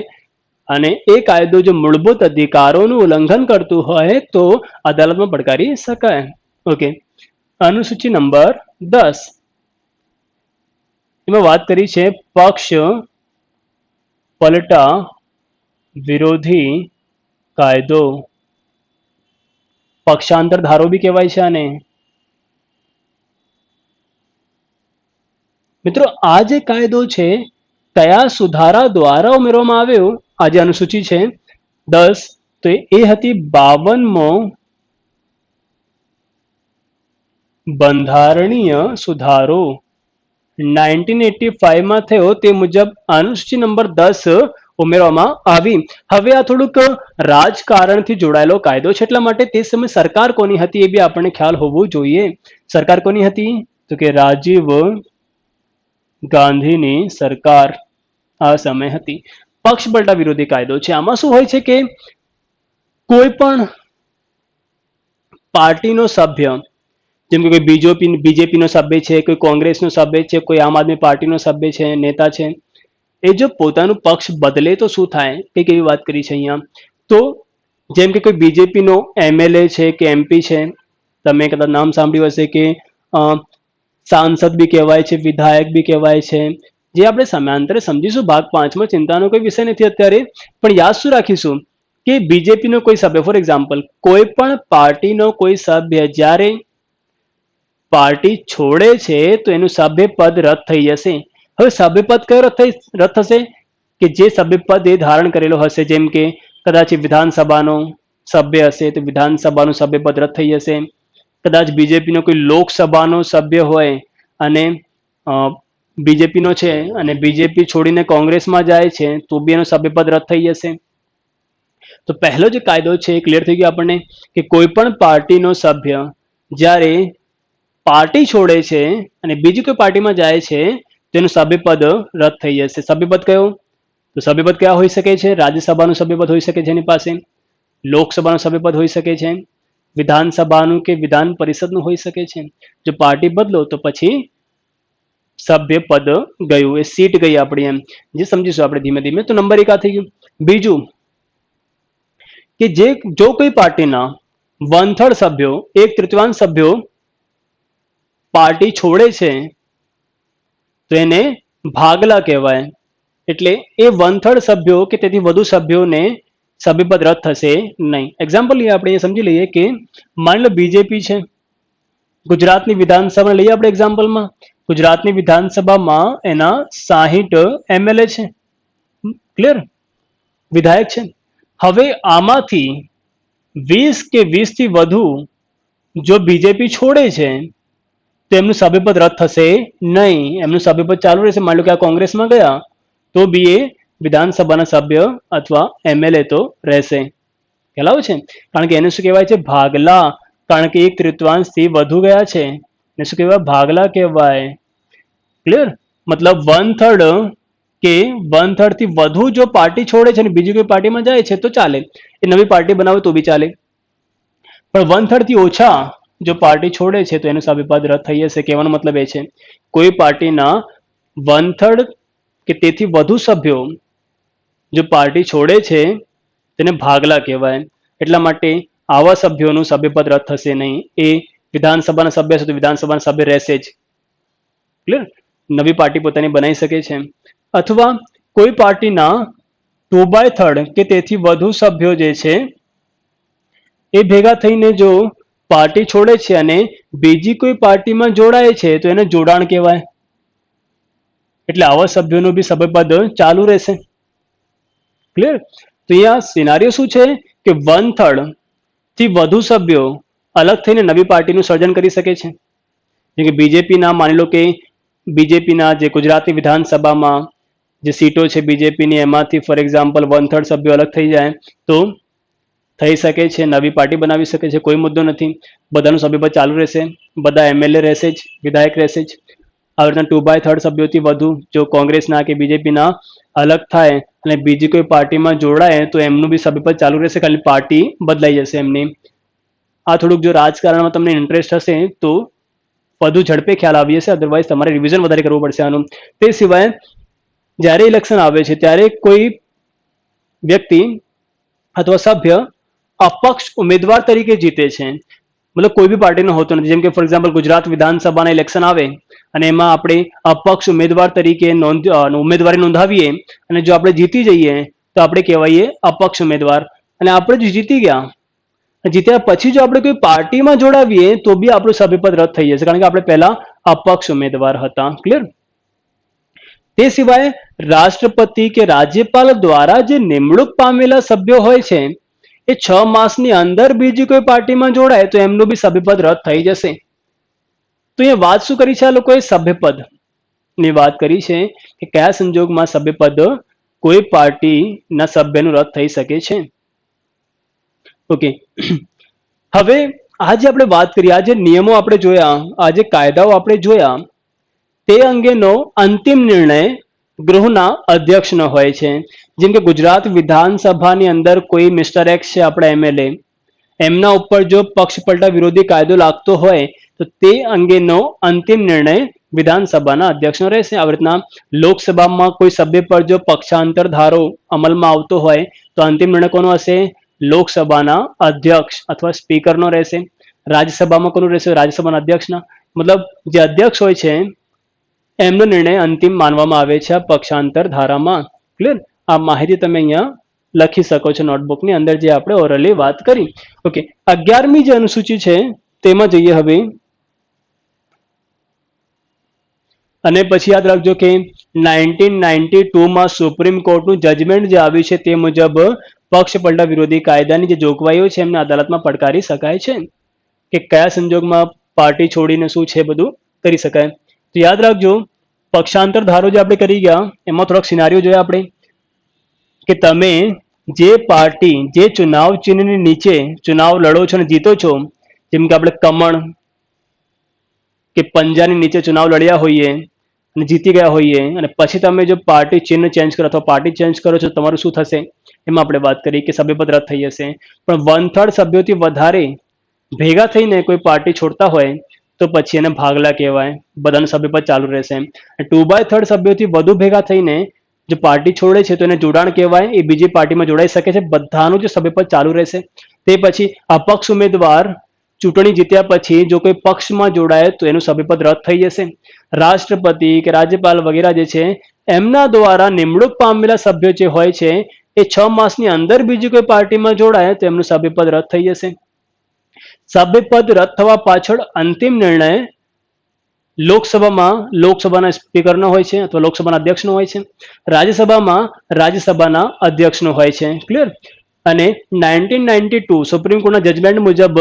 અને એ કાયદો જો મૂળભૂત અધિકારોનું ઉલ્લંઘન કરતું હોય તો અદાલતમાં પડકારી શકાય. ઓકે, અનુસૂચિ નંબર 10 એમાં વાત કરી છે પક્ષ પલટા વિરોધી કાયદો, પક્ષાંતર ધારો બી કહેવાય છે આને. મિત્રો આ જે કાયદો છે કયા સુધારા દ્વારા ઉમેરવામાં આવ્યો, આ જે અનુસૂચિ છે 10 તો એ હતી 52મો બંધારણીય સુધારો 1985માં થયો. તે મુજબ અનુસૂચિ નંબર 10 ઉમેરવામાં આવી. હવે આ થોડુંક રાજકારણથી જોડાયેલો કાયદો છે એટલા માટે તે સમયે સરકાર કોની હતી એ બી આપણને ખ્યાલ હોવો જોઈએ. સરકાર કોની હતી? તો કે રાજીવ ગાંધીની સરકાર આ સમય હતી. પક્ષ પલટા વિરોધી કાયદો છે. આમાં શું હોય છે કે કોઈ પણ પાર્ટીનો સભ્ય, જેમ કે કોઈ બીજેપીનો સભ્ય છે, કોઈ કોંગ્રેસનો સભ્ય છે, કોઈ આમ આદમી પાર્ટીનો સભ્ય છે, નેતા છે, એ જો પોતાનું પક્ષ બદલે તો શું થાય, કંઈક એવી વાત કરી છે અહીંયા. તો જેમ કે કોઈ બીજેપીનો એમએલએ છે કે એમપી છે, તમે કદાચ નામ સાંભળ્યું હશે કે સાંસદ બી કહેવાય છે, વિધાયક બી કહેવાય છે, જે આપણે સમયાંતરે સમજીશું ભાગ 5માં, ચિંતાનો કોઈ વિષય નથી અત્યારે. પણ યાદ શું રાખીશું કે બીજેપીનો કોઈ સભ્ય, ફોર એક્ઝામ્પલ કોઈ પણ પાર્ટીનો કોઈ સભ્ય જ્યારે પાર્ટી છોડે છે તો એનું સભ્યપદ રદ થઈ જશે. હવે સભ્યપદ કયો રદ થશે? કે જે સભ્યપદ એ ધારણ કરેલો હશે, જેમ કે કદાચ વિધાનસભાનો સભ્ય હશે તો વિધાનસભાનું સભ્યપદ રદ થઈ જશે. કદાચ બીજેપીનો કોઈ લોકસભાનો સભ્ય હોય અને બીજેપીનો છે અને બીજેપી છોડીને કોંગ્રેસમાં જાય છે તો બી એનું સભ્યપદ રદ થઈ જશે. તો પહેલો જે કાયદો છે એ ક્લિયર થઈ ગયો આપણને કે કોઈ પણ પાર્ટીનો સભ્ય જ્યારે પાર્ટી છોડે છે અને બીજી કોઈ પાર્ટીમાં જાય છે તેનું સભ્યપદ રદ થઈ જશે. સભ્યપદ કયો? તો સભ્યપદ કયા હોઈ શકે છે? રાજ્યસભાનું સભ્યપદ હોઈ શકે છે એની પાસે, લોકસભાનું સભ્યપદ હોઈ શકે છે, વિધાનસભાનું કે વિધાન પરિષદનું હોઈ શકે છે. જો પાર્ટી બદલો તો પછી સભ્યપદ ગયું, એ સીટ ગઈ આપણી, એમ જે સમજીશું આપણે ધીમે ધીમે. તો નંબર 1 આ થઈ ગયું. બીજું કે જો કોઈ પાર્ટીના 1/3 સભ્યો, 1/3 સભ્યો પાર્ટી છોડે છે તો એને ભાગલા કહેવાય. એટલે એ 1/3 સભ્યો કે તેથી વધુ સભ્યોને સભ્યપદ રદ થશે નહીં. એક્ઝામ્પલ લઈએ આપણે, સમજી લઈએ કે માની લો બીજેપી છે, ગુજરાતની વિધાનસભા લઈએ આપણે એક્ઝામ્પલમાં. ગુજરાતની વિધાનસભામાં એના 60 MLA છે, ક્લિયર, વિધાયક છે. હવે આમાંથી 20 કે 20 થી વધુ જો બીજેપી છોડે છે તો એમનું સભ્યપદ રદ થશે નહીં, એમનું સભ્યપદ ચાલુ રહેશે. માની લો કે આ કોંગ્રેસમાં ગયા તો બી એ વિધાનસભાના સભ્ય અથવા MLA તો રહેશે. ખ્યાલ આવે છે? કારણ કે એને શું કહેવાય છે? ભાગલા. કારણ કે 1/3 થી વધુ ગયા છે એને શું કહેવાય? ભાગલા કહેવાય. ક્લિયર? મતલબ 1/3 કે 1/3 થી વધુ જો પાર્ટી છોડે છે અને બીજી કોઈ પાર્ટીમાં જાય છે તો ચાલે, એ નવી પાર્ટી બનાવે તો બી ચાલે. પણ 1/3 થી ઓછા જો પાર્ટી છોડે છે તો એનું સભ્યપદ રદ થઈ જશે. કહેવાનો મતલબ એ છે કોઈ પાર્ટીના 1/3 કે તેથી વધુ સભ્યો જો પાર્ટી છોડે છે તેને ભાગલા કહેવાય. એટલા માટે આવા સભ્યોનું સભ્યપદ રદ થશે નહીં. એ વિધાનસભાના સભ્ય છે તો વિધાનસભાના સભ્ય રહેશે જ. ક્લિયર? નવી પાર્ટી પોતાની બનાવી શકે છે. અથવા કોઈ પાર્ટીના 2/3 કે તેથી વધુ સભ્યો જે છે એ ભેગા થઈને જો પાર્ટી છોડે છે અને બીજી કોઈ પાર્ટીમાં જોડાય છે તો એને જોડાણ કહેવાય. એટલે આવા સભ્યોનું બી સભ્યપદ ચાલુ રહેશે. ક્લિયર? તો અહીંયા સિનારીઓ શું છે કે 1/3 થી વધુ સભ્યો અલગ થઈને નવી પાર્ટીનું સર્જન કરી શકે છે. જેમ કે બીજેપીના, માની લો કે બીજેપીના જે ગુજરાતની વિધાનસભામાં જે સીટો છે બીજેપીની, એમાંથી ફોર એક્ઝામ્પલ 1/3 સભ્યો અલગ થઈ જાય તો થઈ શકે છે, નવી પાર્ટી બનાવી શકે છે, કોઈ મુદ્દો નથી. બધાનું સભ્યપદ ચાલુ રહેશે, બધા MLA રહેશે જ, વિધાયક રહેશે જ. આવી રીતના 2/3 સભ્યોથી વધુ જો કોંગ્રેસના કે બીજેપીના અલગ થાય અને બીજી કોઈ પાર્ટીમાં જોડાય તો એમનું બી સભ્યપદ ચાલુ રહેશે, ખાલી પાર્ટી બદલાઈ જશે એમની. આ થોડુંક જો રાજકારણમાં તમને ઇન્ટરેસ્ટ હશે તો વધુ ઝડપે ખ્યાલ આવી જશે, અધરવાઇઝ તમારે રિવિઝન વધારે કરવું પડશે આનું. તે સિવાય જ્યારે ઇલેક્શન આવે છે ત્યારે કોઈ વ્યક્તિ અથવા સભ્ય અપક્ષ ઉમેદવાર તરીકે જીતે છે, મતલબ કોઈ બી પાર્ટીનો હોતો નથી. જેમ કે ફોર એક્ઝામ્પલ ગુજરાત વિધાનસભાના ઇલેક્શન આવે અને એમાં આપણે અપક્ષ ઉમેદવાર તરીકે ઉમેદવારી નોંધાવીએ અને જો આપણે જીતી જઈએ તો આપણે કહેવાઈએ અપક્ષ ઉમેદવાર. અને આપણે જો જીતી ગયા, જીત્યા પછી જો આપણે કોઈ પાર્ટીમાં જોડાવીએ તો બી આપણું સભ્યપદ રદ થઈ જશે, કારણ કે આપણે પહેલા અપક્ષ ઉમેદવાર હતા. ક્લિયર? તે સિવાય રાષ્ટ્રપતિ કે રાજ્યપાલ દ્વારા જે નિમણૂક પામેલા સભ્યો હોય છે એ 6 માસની અંદર બીજી કોઈ પાર્ટીમાં જોડાય તો એમનું બી સભ્યપદ રદ થઈ જશે. તો અહીંયા વાત શું કરી છે? આ લોકોએ સભ્યપદ ની વાત કરી છે કે કયા સંજોગમાં સભ્યપદ કોઈ પાર્ટીના સભ્યનું રદ થઈ શકે છે. ઓકે, હવે આજે આપણે વાત કરી, આ જે નિયમો આપણે જોયા, આ જે કાયદાઓ આપણે જોયા, તે અંગેનો અંતિમ નિર્ણય ગૃહના અધ્યક્ષનો હોય છે. જેમ કે ગુજરાત વિધાનસભાની અંદર કોઈ મિસ્ટર એક્સ છે આપણા MLA, એમના ઉપર જો પક્ષપલટા વિરોધી કાયદો લાગતો હોય તો તે અંગેનો અંતિમ નિર્ણય વિધાનસભાના અધ્યક્ષનો રહેશે. આવી રીતના લોકસભામાં કોઈ સભ્ય પર જો પક્ષાંતર ધારો અમલમાં આવતો હોય તો અંતિમ નિર્ણય કોનો હશે? લોકસભાના અધ્યક્ષ અથવા સ્પીકરનો રહેશે. રાજ્યસભામાં કોનું રહેશે? રાજ્યસભાના અધ્યક્ષના. મતલબ જે અધ્યક્ષ હોય છે એમનો નિર્ણય અંતિમ માનવામાં આવે છે આ પક્ષાંતર ધારામાં. ક્લિયર? આ માહિતી તમે અહીંયા લખી શકો છો નોટબુકની અંદર, જે આપણે ઓરલી વાત કરી. ઓકે, 11મી જે અનુસૂચિ છે તેમાં જઈએ હવે. અને પછી યાદ રાખજો કે 1992માં સુપ્રીમ કોર્ટનું જજમેન્ટ જે આવ્યું છે તે મુજબ પક્ષપલટા વિરોધી કાયદાની જે જોગવાઈઓ છે એમને અદાલતમાં પડકારી શકાય છે કે કયા સંજોગમાં પાર્ટી છોડીને શું છે બધું કરી શકાય. તો યાદ રાખજો, પક્ષાંતર ધારો જે આપણે કરી ગયા એમાં થોડોક સિનારીઓ જોયા આપણે કે તમે જે પાર્ટી જે ચુનાવ ચિહ્નની નીચે ચુનાવ લડો છો અને જીતો છો, જેમ કે આપણે કમળ કે પંજાની નીચે ચુનાવ લડ્યા હોઈએ અને જીતી ગયા હોઈએ અને પછી તમે જો પાર્ટી ચિહ્ન ચેન્જ કરો અથવા પાર્ટી ચેન્જ કરો છો તમારું શું થશે? એમાં આપણે વાત કરી કે સભ્યપદ રદ થઈ જશે. પણ 1/3 સભ્યોથી વધારે ભેગા થઈને કોઈ પાર્ટી છોડતા હોય તો પછી એને ભાગલા કહેવાય, બધાનું સભ્યપદ ચાલુ રહેશે. 2/3 સભ્યોથી વધુ ભેગા થઈને જો પાર્ટી છોડે છે તો એને જોડાણ કહેવાય, એ બીજી પાર્ટીમાં જોડાઈ શકે છે, બધાનું જે સભ્યપદ ચાલુ રહેશે. તે પછી અપક્ષ ઉમેદવાર ચૂંટણી જીત્યા પછી જો કોઈ પક્ષમાં જોડાય તો એનું સભ્યપદ રદ થઈ જશે. રાષ્ટ્રપતિ કે રાજ્યપાલ વગેરે જે છે એમના દ્વારા નિમણૂક પામેલા સભ્યો જે હોય છે એ 6 માસની અંદર બીજી કોઈ પાર્ટીમાં જોડાય તો એમનું સભ્યપદ રદ થઈ જશે. સભ્યપદ રદ થવા પાછળ અંતિમ નિર્ણય લોકસભાના સ્પીકરનો હોય છે અથવા લોકસભાના અધ્યક્ષનો હોય છે. રાજ્યસભામાં રાજ્યસભાના અધ્યક્ષનો હોય છે. ક્લિયર? અને 1992 સુપ્રીમ કોર્ટના જજમેન્ટ મુજબ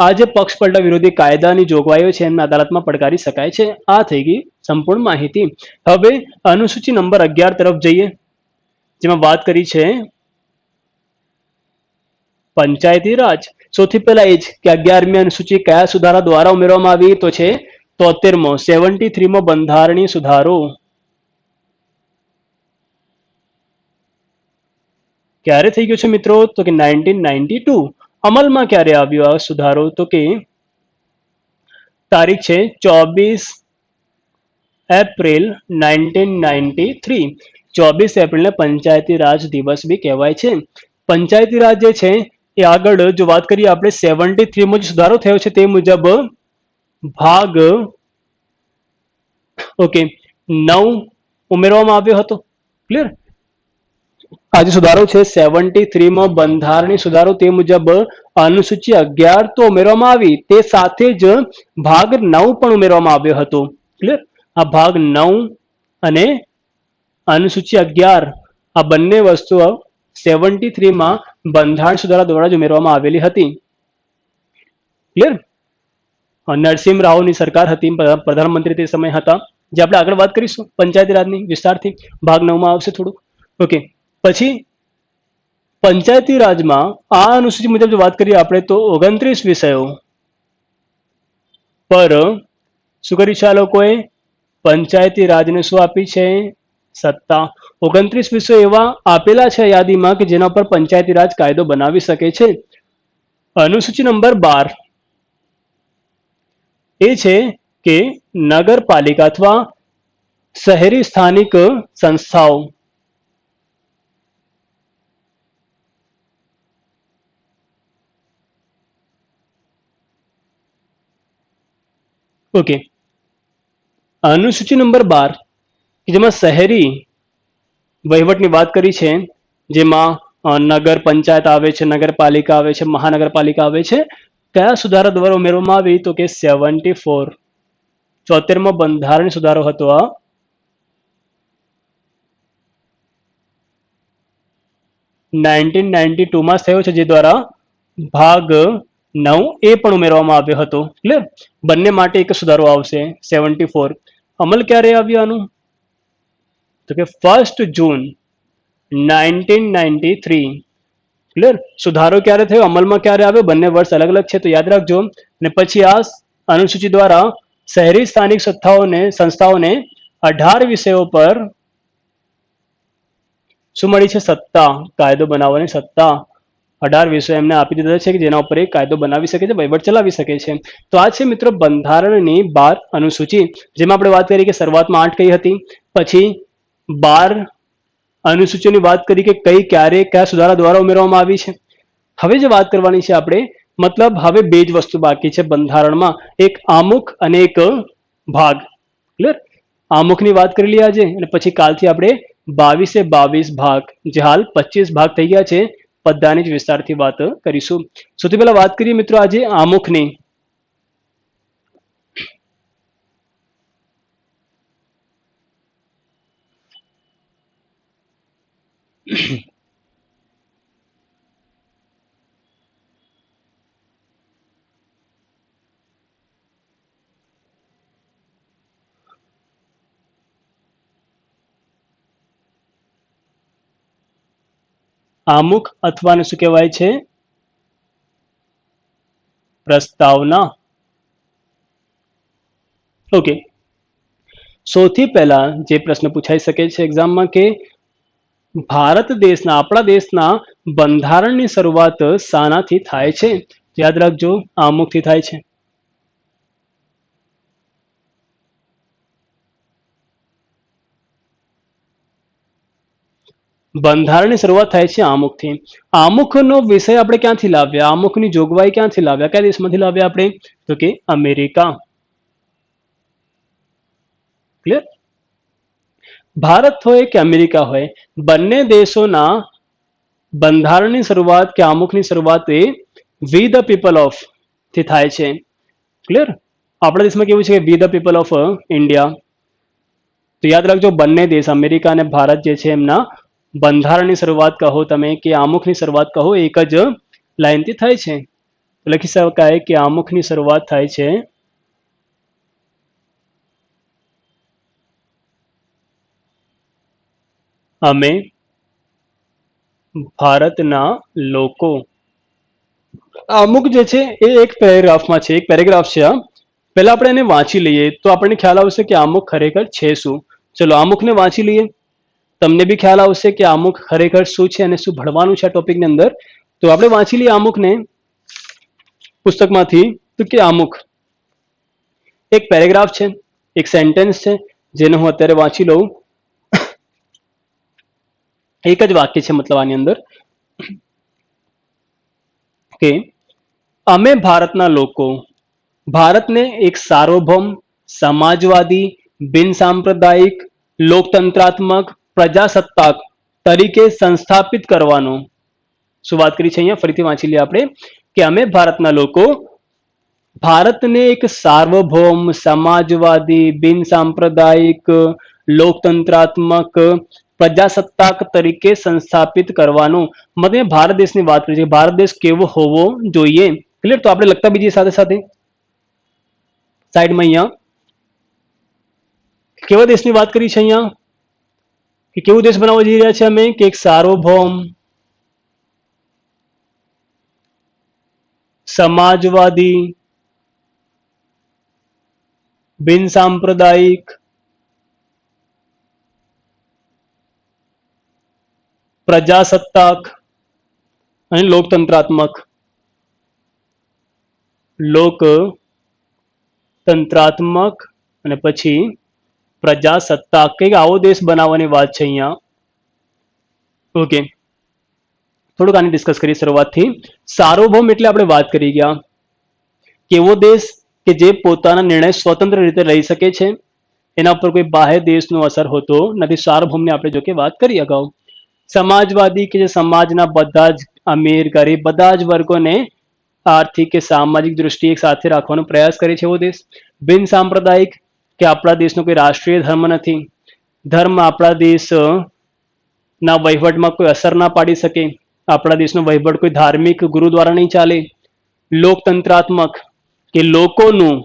આ જે પક્ષપલટા વિરોધી કાયદાની જોગવાઈઓ છે એમને અદાલતમાં પડકારી શકાય છે. આ થઈ ગઈ સંપૂર્ણ માહિતી. હવે અનુસૂચિ નંબર 11 તરફ જઈએ, જેમાં વાત કરી છે પંચાયતી રાજ. સૌથી પહેલા એ જ કે 11મી અનુસૂચિ કયા સુધારા દ્વારા ઉમેરવામાં આવી તો છે 73મો 73મો બંધારણીય સુધારો. ક્યારે થઈ ગયો છે મિત્રો? તો કે 1992. અમલમાં ક્યારે આવ્યો આ સુધારો? તો કે તારીખ છે 24 એપ્રિલ 1993. 24 એપ્રિલને પંચાયતી રાજ દિવસ બી કહેવાય છે. પંચાયતી રાજ જે છે એ આગળ જો વાત કરીએ આપણે 73મો જે સુધારો થયો છે તે મુજબ ભાગ ઓકે 9 ઉમેરવામાં આવ્યો હતો. ક્લિયર? આ જે સુધારો છે 73માં બંધારણીય સુધારો તે મુજબ અનુસૂચિ 11 તો ઉમેરવામાં આવી, તે સાથે જ ભાગ 9 પણ ઉમેરવામાં આવ્યો હતો. ક્લિયર? આ ભાગ 9 અને અનુસૂચિ 11 આ બંને વસ્તુઓ 73માં બંધારણ સુધારા દ્વારા જ ઉમેરવામાં આવેલી હતી. ક્લિયર? નરસિંહ રાવની સરકાર હતી, પ્રધાનમંત્રી તે સમય હતા, જે આપણે આગળ વાત કરીશું પંચાયતી રાજની વિસ્તારથી. ભાગ 9 માં આવશે થોડું. ઓકે, પછી પંચાયતી રાજમાં આ અનુસૂચિ મુજબ જો વાત કરીએ આપણે તો 29 વિષયો પર શું કર્યું છે આ લોકોએ? પંચાયતી રાજને શું આપી છે? સત્તા. 29 વિષયો એવા આપેલા છે યાદીમાં કે જેના પર પંચાયતી રાજ કાયદો બનાવી શકે છે. અનુસૂચિ નંબર 12 એ છે કે નગરપાલિકા અથવા શહેરી સ્થાનિક સંસ્થાઓ. ઓકે, અનુસૂચિ નંબર 12 જેમાં શહેરી વહીવટની વાત કરી છે, જેમાં નગર પંચાયત આવે છે, નગરપાલિકા આવે છે, મહાનગરપાલિકા આવે છે. કયા સુધારા દ્વારા ઉમેરવામાં આવી તો કે 74. 74મો બંધારણ સુધારો હતો આ. 1992માં થયો છે, જે દ્વારા ભાગ 9 એ પણ ઉમેરવામાં આવ્યો હતો. ક્લિયર? બંને માટે એક સુધારો આવશે 74. અમલ ક્યારે આવ્યો આનું? તો કે 1 જૂન 1993. ક્લિયર? સુધારો ક્યારે થયો, અમલમાં ક્યારે આવ્યો, બંને વર્ષ અલગ અલગ છે તો યાદ રાખજો. અને પછી આ અનુસૂચિ દ્વારા શહેરી સ્થાનિક સંસ્થાઓને 18 વિષયો પર શું મળી છે? સત્તા. કાયદો બનાવવાની સત્તા 18 વિષયો એમને આપી દીધા છે કે જેના ઉપર એક કાયદો બનાવી શકે છે, વહીવટ ચલાવી શકે છે. તો આ છે મિત્રો બંધારણની 12 અનુસૂચિ, જેમાં આપણે વાત કરી કે શરૂઆતમાં 8 કઈ હતી, પછી 12 અનુસૂચિની વાત કરી કે કઈ ક્યારે કયા સુધારા દ્વારા ઉમેરવામાં આવી છે. હવે જે વાત કરવાની છે આપણે, મતલબ હવે બે જ વસ્તુ બાકી છે બંધારણમાં, એક આમુખ અને એક ભાગ. ક્લિયર? આમુખની વાત કરી લઈએ આજે, અને પછી કાલથી આપણે 22 ભાગ, જે હાલ 25 ભાગ થઈ ગયા છે, બધાની જ વિસ્તારથી વાત કરીશું. સૌથી પહેલા વાત કરીએ મિત્રો આજે આમુખની. આમુખ અથવા શું કહેવાય છે? પ્રસ્તાવના. ઓકે, સૌથી પહેલા જે પ્રશ્ન પૂછાઈ શકે છે એક્ઝામમાં કે ભારત દેશના, આપણા દેશના બંધારણની શરૂઆત શાનાથી થાય છે? યાદ રાખજો, આમુખથી થાય છે. બંધારણની શરૂઆત થાય છે આમુખથી. આમુખનો વિષય આપણે ક્યાંથી લાવ્યા? આમુખની જોગવાઈ ક્યાંથી લાવ્યા? કયા દેશમાંથી લાવ્યા આપણે? તો કે અમેરિકા. ક્લિયર? ભારત હોય કે અમેરિકા હોય, બંને દેશોના બંધારણની શરૂઆત કે આમુખની શરૂઆત એ વી ધ પીપલ ઓફ થી થાય છે. ક્લિયર? આપણા દેશમાં કેવું છે કે વી ધ પીપલ ઓફ ઇન્ડિયા. તો યાદ રાખજો, બંને દેશ અમેરિકા અને ભારત જે છે એમના બંધારણની શરૂઆત કહો તમે કે આમુખની શરૂઆત કહો, એક જ લાઈનથી થાય છે. લખી શકાય કે આમુખની શરૂઆત થાય છે અમે ભારતના લોકો. અમુક જે છે એ એક પેરેગ્રાફમાં છે, એક પેરેગ્રાફ છે. પહેલા આપણે એને વાંચી લઈએ તો આપણને ખ્યાલ આવશે કે આમુખ ખરેખર છે શું. ચલો આમુખને વાંચી લઈએ, તમને બી ખ્યાલ આવશે કે આમુખ ખરેખર શું છે અને શું ભણવાનું છે આ ટોપિકની અંદર. તો આપણે વાંચી લઈએ આમુખને પુસ્તકમાંથી. તો કે આમુખ એક પેરેગ્રાફ છે, એક સેન્ટેન્સ છે, જેને હું અત્યારે વાંચી લઉં. એક જ વાક્ય છે મતલબ આની અંદર કે અમે ભારતના લોકો ભારતને એક સાર્વભૌમ, સમાજવાદી, બિનસાંપ્રદાયિક, લોકતંત્રાત્મક, પ્રજાસત્તાક તરીકે સંસ્થાપિત કરવાનો. શું વાત કરી છે અહીંયા? ફરીથી વાંચી લઈએ આપણે કે અમે ભારતના લોકો ભારતને એક સાર્વભૌમ, સમાજવાદી, બિનસાંપ્રદાયિક, લોકતંત્રાત્મક, પ્રજાસત્તાક તરીકે સંસ્થાપિત કરવાનું. મતલબ ભારત દેશની વાત કરી છે. ભારત દેશ કેવો હોવો જોઈએ. ક્લિયર? તો આપણે લખતા બીજી સાથે સાથે સાઈડમાં અહીંયા કેવા દેશની વાત કરી છે અહીંયા કે કેવો દેશ બનાવવા જઈ રહ્યા છે અમે કે એક સાર્વભૌમ, સમાજવાદી, બિનસાંપ્રદાયિક, પ્રજાસત્તાક અને લોકતંત્રાત્મક. લોકતંત્રાત્મક અને પછી પ્રજાસત્તાક, કંઈક આવો દેશ બનાવવાની વાત છે અહીંયા. ઓકે, થોડુંક આની ડિસ્કસ કરીએ શરૂઆતથી. સાર્વભૌમ એટલે આપણે વાત કરી ગયા કેવો દેશ કે જે પોતાના નિર્ણય સ્વતંત્ર રીતે લઈ શકે છે, એના ઉપર કોઈ બાહ્ય દેશનો અસર હોતો નથી. સાર્વભૌમની આપણે જો કે વાત કરી અગાઉ. સમાજવાદી કે જે સમાજના બધા જ અમીર ગરીબ બધા જ વર્ગોને આર્થિક કે સામાજિક દૃષ્ટિએ સાથે રાખવાનો પ્રયાસ કરે છે એવો દેશ. બિન સાંપ્રદાયિક કે આપણા દેશનો કોઈ રાષ્ટ્રીય ધર્મ નથી, ધર્મ આપણા દેશ ના વહીવટમાં કોઈ અસર ના પાડી શકે, આપણા દેશનો વહીવટ કોઈ ધાર્મિક ગુરુ દ્વારા નહીં ચાલે. લોકતંત્રાત્મક કે લોકોનું,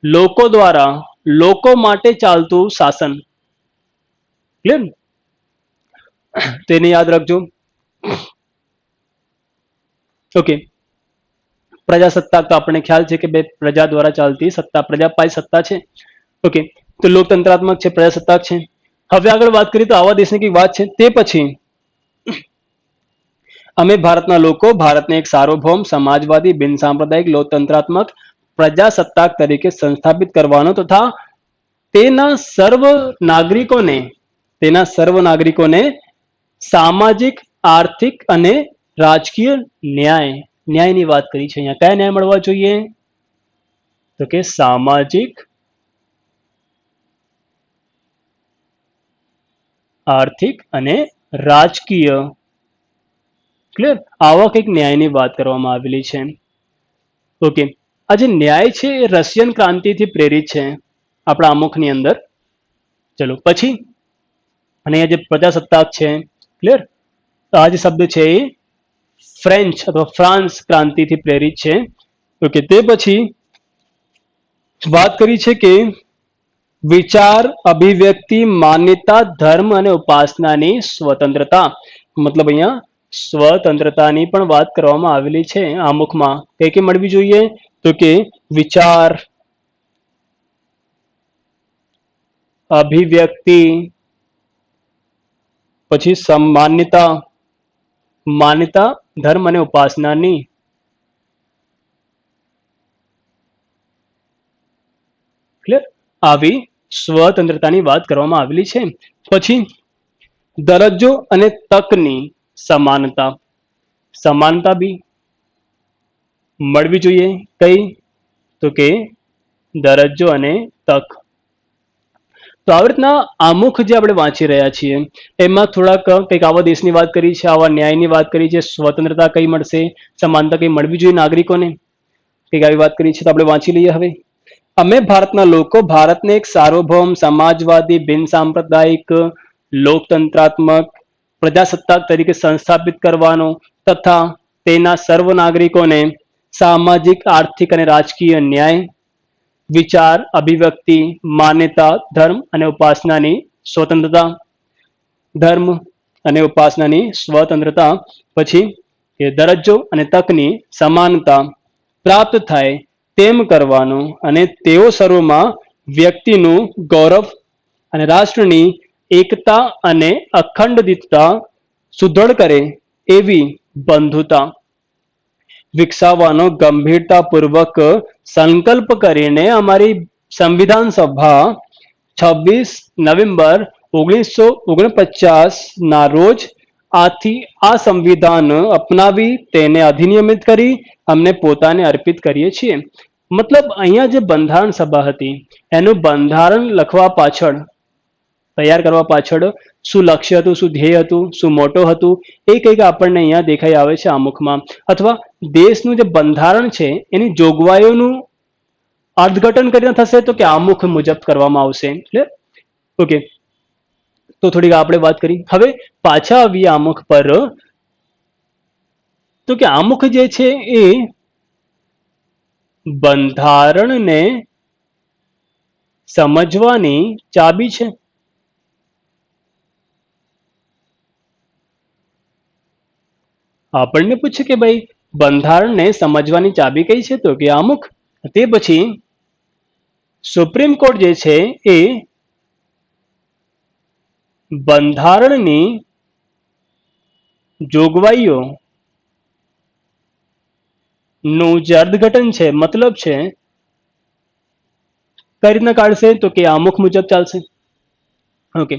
લોકો દ્વારા, લોકો માટે ચાલતું શાસન. ક્લિયર? તેને યાદ રાખજો. ઓકે, પ્રજાસત્તાક તો આપણને ખ્યાલ છે કે બે પ્રજા દ્વારા ચાલતી સત્તા, પ્રજા પાસે સત્તા છે. ઓકે, તો લોકતંત્રાત્મક છે, પ્રજાસત્તાક છે. હવે આગળ વાત કરીએ તો આવા દેશની કઈ વાત છે. તે પછી અમે ભારતના લોકો ભારતને એક સાર્વભૌમ, સમાજવાદી, બિનસાંપ્રદાયિક, લોકતંત્રાત્મક, પ્રજાસત્તાક તરીકે સંસ્થાપિત કરવાનો તથા તેના સર્વ નાગરિકોને સામાજિક, આર્થિક અને રાજકીય ન્યાય, ન્યાયની વાત કરી છે અહીંયા. કયા ન્યાય મળવા જોઈએ? તો કે સામાજિક, આર્થિક અને રાજકીય. ક્લિયર? આવા કંઈક ન્યાયની વાત કરવામાં આવેલી છે. ઓકે, આ જે ન્યાય છે એ રશિયન ક્રાંતિથી પ્રેરિત છે આપણા આમુખની અંદર. ચલો પછી, અને આ જે પ્રજાસત્તાક છે, ક્લિયર, આ જે શબ્દ છે એ ફ્રેન્ચ અથવા ફ્રાન્સ ક્રાંતિથી પ્રેરિત છે. ઓકે, તે પછી વાત કરી છે કે વિચાર, અભિવ્યક્તિ, માન્યતા, ધર્મ અને ઉપાસનાની સ્વતંત્રતા. મતલબ અહીંયા સ્વતંત્રતાની પણ વાત કરવામાં આવેલી છે આમુખમાં. કઈ કઈ મળવી જોઈએ? તો કે વિચાર, અભિવ્યક્તિ, પછી માન્યતા, માન્યતા, ધર્મ અને ઉપાસનાની. ક્લિયર? આવી સ્વતંત્રતાની વાત કરવામાં આવેલી છે. પછી દરજ્જો અને તકની સમાનતા. સમાનતા બી મળવી જોઈએ. કઈ? તો કે દરજ્જો અને તક. તો આવી રીતના આમુખ જે આપણે વાંચી રહ્યા છીએ એમાં થોડાક કંઈક આવા દેશની વાત કરી છે, આવા ન્યાયની વાત કરી છે, સ્વતંત્રતા કઈ મળશે, સમાનતા કઈ મળવી જોઈએ નાગરિકોને, કંઈક આવી વાત કરી છે. તો આપણે વાંચી લઈએ હવે. અમે ભારતના લોકો ભારતને એક સાર્વભૌમ સમાજવાદી બિન સાંપ્રદાયિક લોકતંત્રાત્મક પ્રજાસત્તાક તરીકે સંસ્થાપિત કરવાનો તથા તેના સર્વ નાગરિકોને સામાજિક આર્થિક અને રાજકીય ન્યાય, વિચાર અભિવ્યક્તિ, માન્યતા, ધર્મ અને ઉપાસનાની સ્વતંત્રતા, ધર્મ અને ઉપાસનાની સ્વતંત્રતા, પછી કે દરજ્જો અને તકની સમાનતા પ્રાપ્ત થાય તેમ કરવાનું અને તેઓ સર્વમાં વ્યક્તિનું ગૌરવ અને રાષ્ટ્રની એકતા અને અખંડિતતા સુદૃઢ કરે એવી બંધુતા વિકસાવવાનો ગંભીરતાપૂર્વક સંકલ્પ કરીને અમારી સંવિધાન સભા 26 નવેમ્બર 1949 ના રોજ આથી આ સંવિધાન અપનાવી તેને અધિનિયમિત કરી અમને પોતાને અર્પિત કરીએ છીએ. મતલબ અહીંયા જે બંધારણ સભા હતી એનું બંધારણ લખવા પાછળ, તૈયાર કરવા પાછળ શું લક્ષ્ય હતું, શું ધ્યેય હતું, શું મોટો હતું, એ કંઈક આપણને અહીંયા દેખાઈ આવે છે આમુખમાં. અથવા દેશનું જે બંધારણ છે એની જોગવાઈઓનું અર્થઘટન કરીને થશે તો કે આમુખ મુજબ કરવામાં આવશે. એટલે ઓકે, તો થોડીક આપણે વાત કરી. હવે પાછા આવીએ આમુખ પર. તો કે આમુખ જે છે એ બંધારણને સમજવાની ચાબી છે. આપણને પૂછે કે ભાઈ બંધારણને સમજવાની ચાબી કઈ છે? તો કે આમુખ. તે પછી સુપ્રીમ કોર્ટ જે છે એ બંધારણની જોગવાઈઓ નું જે અર્થઘટન છે, મતલબ છે, કઈ રીતના કાઢશે? તો કે આમુખ મુજબ ચાલશે. ઓકે,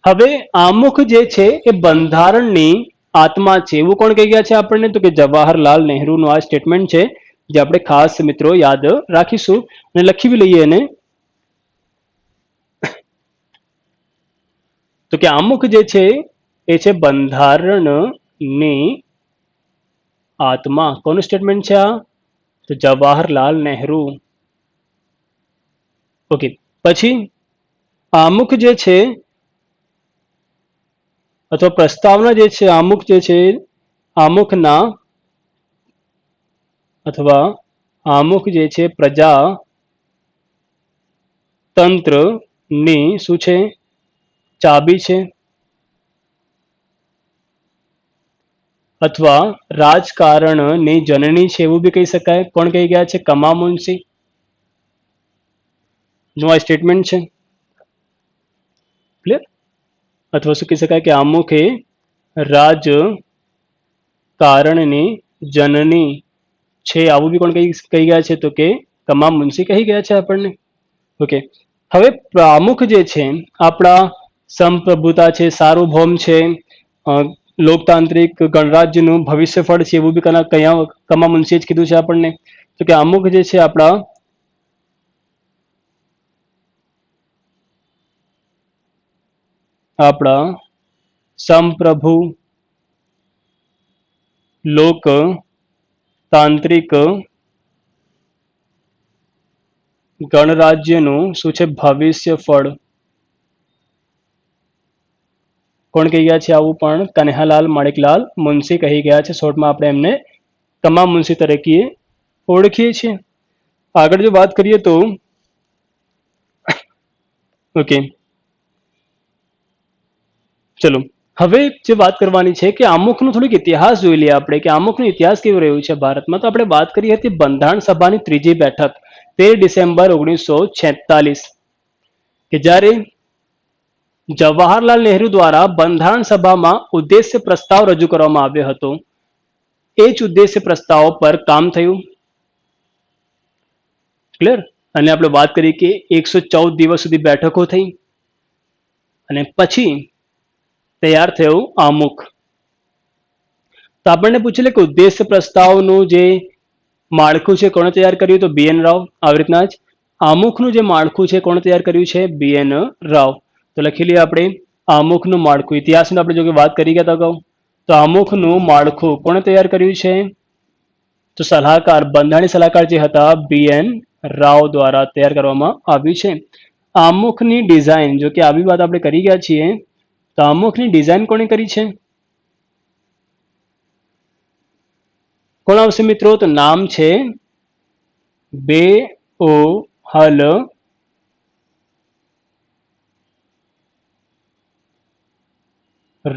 હવે આમુખ જે છે એ બંધારણની આત્મા છે એવું કોણ કહી ગયા છે આપણને? તો કે જવાહરલાલ નહેરુનું આ સ્ટેટમેન્ટ છે જે આપણે ખાસ મિત્રો યાદ રાખીશું અને લખી બી લઈએ એને. તો કે આમુખ જે છે એ છે બંધારણની આત્મા. કોનું સ્ટેટમેન્ટ છે આ? તો જવાહરલાલ નહેરુ. ઓકે, પછી આમુખ જે છે અથવા પ્રસ્તાવના જે છે, આમુખ જે છે, આમુખના અથવા આમુખ જે છે પ્રજા તંત્રની શું છે? ચાબી છે. અથવા રાજકારણની જનની છે એવું બી કહી શકાય. કોણ કહી ગયા છે? કમા મુન્સી નું આ સ્ટેટમેન્ટ છે. ક્લિયર? અથવા શું કહી શકાય કે આમુખ એ રાજકારણની જનની છે, આવું બી કોણ કહી ગયા છે? તો કે કમા મુન્સી કહી ગયા છે આપણને. ઓકે, હવે આમુખ જે છે આપણા સંપ્રભુતા છે, સાર્વભૌમ છે, લોકતાંત્રિક ગણરાજ્યનું ભવિષ્ય ફળ છે એવું બી કમા મુન્સીએ જ કીધું છે આપણને. તો કે આમુખ જે છે આપણા સંપ્રભુ લોકતાંત્રિક ગણરાજ્યનું શું છે? ભવિષ્ય ફળ. કોણ કહી ગયા છે આવું? પણ કન્હૈયાલાલ માણેકલાલ મુનશી કહી ગયા છે. શોર્ટમાં આપણે એમને કમા મુનશી તરીકે ઓળખીએ છીએ. આગળ જો વાત કરીએ તો ઓકે, ચલો હવે જે વાત કરવાની છે કે આમુખનો થોડોક ઇતિહાસ જોઈ લઈએ આપણે કે આમુખનો ઇતિહાસ કેવો રહ્યો છે ભારતમાં. તો આપણે વાત કરી હતી બંધારણ સભાની ત્રીજી બેઠક 13 ડિસેમ્બર 1946 કે જ્યારે જવાહરલાલ નહેરુ દ્વારા બંધારણ સભામાં ઉદ્દેશ્ય પ્રસ્તાવ રજૂ કરવામાં આવ્યો હતો. એ જ ઉદ્દેશ્ય પ્રસ્તાવ પર કામ થયું. ક્લિયર? અને આપણે વાત કરી કે 114 દિવસ સુધી બેઠકો થઈ અને પછી તૈયાર થયું આમુખ. તો આપણને પૂછી લે કે ઉદ્દેશ્ય પ્રસ્તાવનું જે માળખું છે કોણે તૈયાર કર્યું, તો BN રાવ. આવી રીતના જ આમુખનું જે માળખું છે કોણે તૈયાર કર્યું છે, BN રાવ. તો લખી લઈએ આપણે આમુખનું માળખું. ઇતિહાસની આપણે જો કે વાત કરી ગયા હતા અગાઉ. તો આમુખનું માળખું કોણે તૈયાર કર્યું છે, તો સલાહકાર, બંધારણીય સલાહકાર જે હતા BN રાવ દ્વારા તૈયાર કરવામાં આવ્યું છે. આમુખની ડિઝાઇન, જો કે આવી વાત આપણે કરી ગયા છીએ, તો આમુખની ડિઝાઇન કોણે કરી છે, કોણ આવશે મિત્રો, તો નામ છે બેઓહલ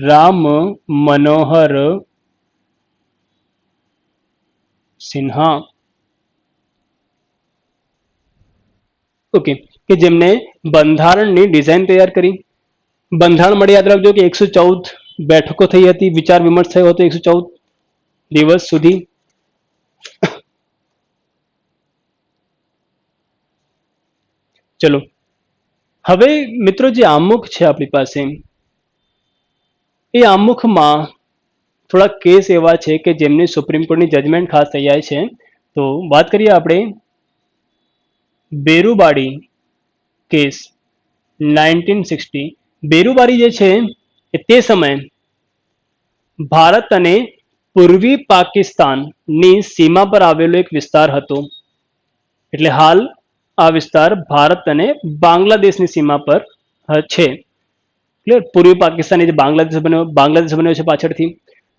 રામ મનોહર સિન્હા. ઓકે, કે જેમને બંધારણની ડિઝાઇન તૈયાર કરી. બંધારણ મળે યાદ રાખજો કે 114 બેઠકો થઈ હતી, વિચાર વિમર્શ થયો હતો 114 દિવસ સુધી. ચલો હવે મિત્રો જે આમુખ છે આપણી પાસે, એ આમુખમાં થોડા કેસ એવા છે કે જેમની સુપ્રીમ કોર્ટની જજમેન્ટ ખાસ થઈ જાય છે. તો વાત કરીએ આપણે બેરુબાડી કેસ 1960. બેરુબારી જે છે એ તે સમયે ભારત અને પૂર્વી પાકિસ્તાનની સીમા પર આવેલો એક વિસ્તાર હતો. એટલે હાલ આ વિસ્તાર ભારત અને બાંગ્લાદેશની સીમા પર છે. ક્લિયર? પૂર્વી પાકિસ્તાન જે બાંગ્લાદેશ બન્યો છે પાછળથી.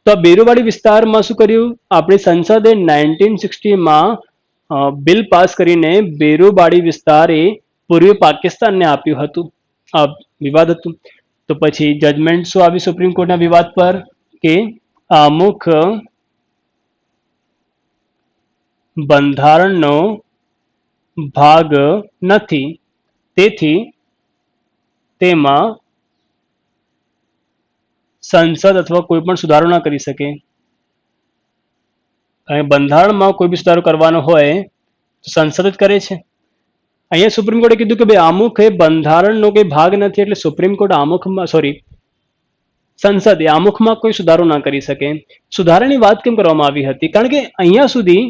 તો આ બેરુવાડી વિસ્તારમાં શું કર્યું, આપણી સંસદે 1960માં બિલ પાસ કરીને બેરુબાડી વિસ્તાર એ પૂર્વી પાકિસ્તાનને આપ્યું હતું. આ વિવાદ હતું. તો પછી જજમેન્ટ શું આવી સુપ્રીમ કોર્ટના વિવાદ પર, કે આમુખ બંધારણનો ભાગ નથી, તેથી તેમાં સંસદ અથવા કોઈ પણ સુધારો ના કરી શકે. અને બંધારણમાં કોઈ બી સુધારો કરવાનો હોય તો સંસદ જ કરે છે. અહીંયા સુપ્રીમ કોર્ટે કીધું કે ભાઈ આમુખ એ બંધારણનો કોઈ ભાગ નથી, એટલે સુપ્રીમ કોર્ટ આમુખમાં સંસદ એ આમુખમાં કોઈ સુધારો ના કરી શકે. સુધારાની વાત કેમ કરવામાં આવી હતી, કારણ કે અહીંયા સુધી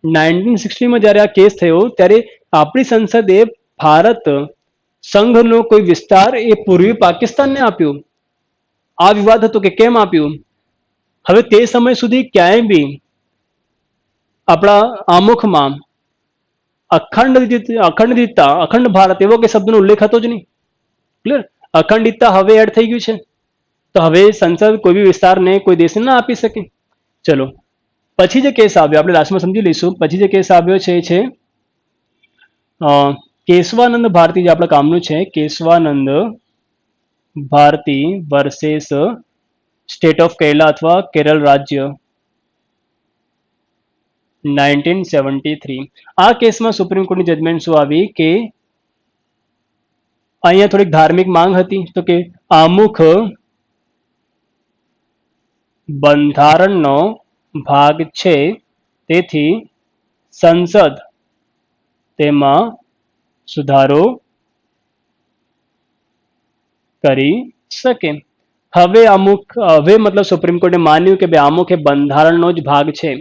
1960માં જ્યારે આ કેસ થયો ત્યારે આપણી સંસદે ભારત સંઘનો કોઈ વિસ્તાર એ પૂર્વી પાકિસ્તાનને આપ્યું. આ વિવાદ હતો કે કેમ આપ્યું. હવે તે સમય સુધી ક્યાંય બી આપણા આમુખમાં અખંડ ભારત એવો કે શબ્દનો ઉલ્લેખ હતો જ નહીં. ક્લિયર? અખંડિતતા હવે એડ થઈ ગયું છે. તો હવે સંસદ કોઈ બી વિસ્તારને કોઈ દેશને ના આપી શકે. ચલો પછી જે કેસ આવ્યો આપણે લાસ્ટમાં સમજી લઈશું. પછી જે કેસ આવ્યો છે એ છે કેશવાનંદ ભારતી, જે આપણા કામનું છે, Keshavananda Bharati versus state of Kerala અથવા કેરળ રાજ્ય 1973. આ કેસમાં સુપ્રીમ કોર્ટની જજમેન્ટ શું આવી, કે અહીંયા થોડીક ધાર્મિક માંગ હતી. તો કે આમુખ બંધારણનો ભાગ છે, તેથી સંસદ તેમાં સુધારો કરી શકે. હવે મતલબ સુપ્રીમ કોર્ટે માન્યું કે ભાઈ આમુખ એ બંધારણનો જ ભાગ છે.